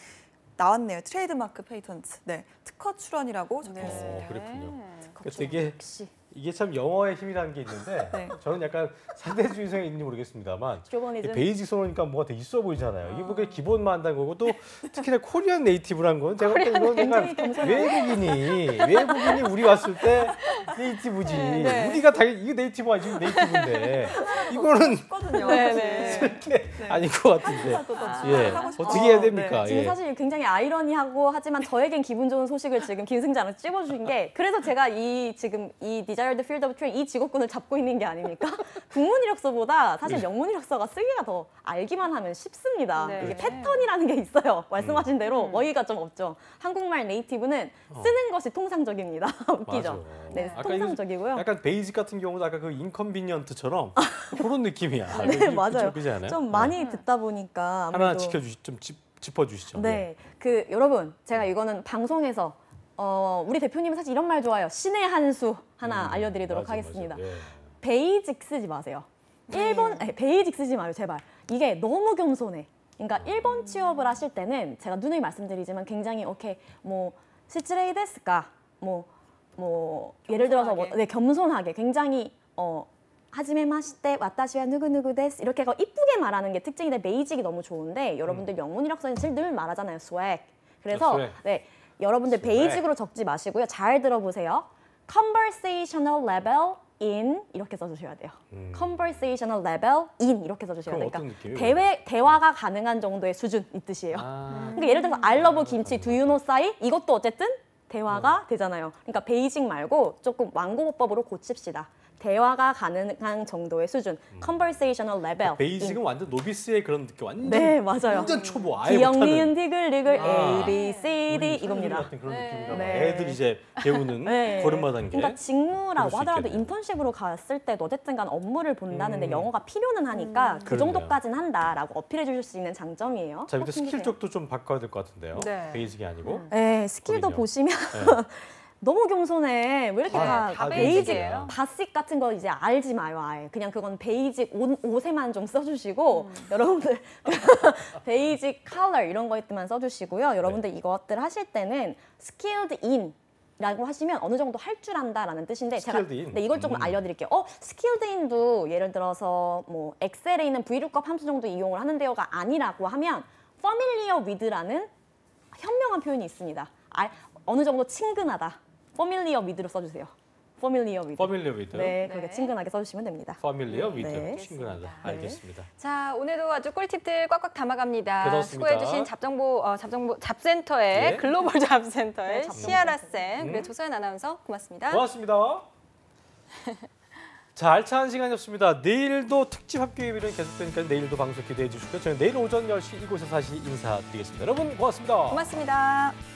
나왔네요. 트레이드마크 페이턴트. 네. 특허 출원이라고 적혀 있습니다.
그렇군요.
그렇죠.
되게
역시
이게 참 영어의 힘이라는 게 있는데
네.
저는 약간 상대주의성이 있는지 모르겠습니다만
쇼버니즘.
베이직 써놓으니까 뭐가 되게 있어 보이잖아요. 이게 뭐가 기본만 한다는 거고 또 특히나 코리안 네이티브란 건 제가 볼 때 이건 약간 외국인이 우리 왔을 때 네이티브지.
네.
우리가 당연히 이게 네이티브 아니지 네이티브인데 이거는
있거든요.
쓸게 아닌 것 같은데. 예.
하고 싶어요.
어떻게 해야 됩니까?
지금
예.
사실 굉장히 아이러니하고 하지만 저에겐 기분 좋은 소식을 지금 김승자는 찝어주신 게 그래서 제가 지금 이 Desired Field of Trade 이 직업군을 잡고 있는 게 아닙니까? 국문 이력서보다 사실 영문 이력서가 쓰기가 더 알기만 하면 쉽습니다.
네.
이게 패턴이라는 게 있어요. 말씀하신 대로 어이가 좀 없죠. 한국말 네이티브는 쓰는 것이 통상적입니다. 웃기죠?
맞아.
네,
아까
통상적이고요.
약간 베이직 같은 경우도 아까 그 인컨비니언트처럼 그런 느낌이야.
네, 맞아요.
그렇지 않아요?
좀 많이 듣다 보니까
하나
아무래도
짚어주시죠.
네, 그 여러분 제가 이거는 방송에서 우리 대표님은 사실 이런 말 좋아요. 신의 한 수 하나 알려드리도록
맞아,
하겠습니다.
맞아. 예.
베이직 쓰지 마세요. 베이직 쓰지 마요, 제발. 이게 너무 겸손해. 그러니까 일본 취업을 하실 때는 제가 누누이 말씀드리지만 굉장히 오케이 뭐 시츠레이 데스까 뭐 예를 들어서 겸손하게 굉장히 하지메 마시테 와타시와 누구누구 데스 이렇게 이쁘게 말하는 게 특징인데 베이직이 너무 좋은데 여러분들 영문 이력서에 늘 말하잖아요, swag. 그래서
swag.
네, 여러분들
swag.
베이직으로 적지 마시고요. 잘 들어보세요. conversational level in 이렇게 써주셔야 돼요. conversational level in 이렇게 써주셔야 돼요.
그럼 어떤
그러니까
느낌이에요?
대화가 가능한 정도의 수준 이 뜻이에요. 그러니까 예를 들어서 I love 김치, do you know 싸이 이것도 어쨌든 대화가 되잖아요. 그러니까 베이직 말고 조금 완고법으로 고칩시다. 대화가 가능한 정도의 수준, conversational level.
베이직은 완전 노비스의 그런 느낌, 완전
네, 맞아요.
완전 초보, 아예
기억,
못하는
니은, 디귿, 리글, A, B, C, D
우리
이겁니다.
같은 그런 느낌인가 봐.
네.
애들 이제 배우는
네.
걸음마 단계.
그러니까
그럴
직무라고
수
하더라도
있겠네요.
인턴십으로 갔을 때도 어쨌든 간 업무를 본다는데 영어가 필요는 하니까 그
그러네요.
정도까지는 한다라고 어필해 주실 수 있는 장점이에요.
자, 밑에
꼭
스킬
챙기세요.
쪽도 좀 바꿔야 될 것 같은데요.
네.
베이직이 아니고.
네, 스킬도
거긴요.
보시면 너무 겸손해. 왜 이렇게
다
다
베이직이에요.
베이직, 바식 같은 거 이제 알지 마요, 아예. 그냥 그건 베이직 옷에만 좀 써주시고 여러분들 베이직 컬러 이런 거에만 써주시고요. 여러분들 이것들 하실 때는 skilled in 라고 하시면 어느 정도 할 줄 안다라는 뜻인데 제가
skilled in.
네, 이걸 조금 알려드릴게요. skilled in도 예를 들어서 뭐 엑셀에 있는 VLOOKUP 함수 정도 이용을 하는데요가 아니라고 하면 familiar with라는 현명한 표현이 있습니다. 어느 정도 친근하다. familiar with로 써주세요. familiar with.
familiar with.
네, 그렇게
네.
친근하게 써주시면 됩니다.
familiar with.
네.
친근하다. 알겠습니다.
자, 오늘도 아주 꿀팁들 꽉꽉 담아갑니다.
그렇습니다.
수고해주신 잡센터의
예.
글로벌 잡센터의
네, 잡정보
시아라 쌤, 그리고 조서연 아나운서 고맙습니다.
고맙습니다. 자, 알찬 시간이었습니다. 내일도 특집 학교 예비는 계속되니까 내일도 방송 기대해 주시고요. 저는 내일 오전 10시 이곳에서 다시 인사드리겠습니다. 여러분 고맙습니다.
고맙습니다.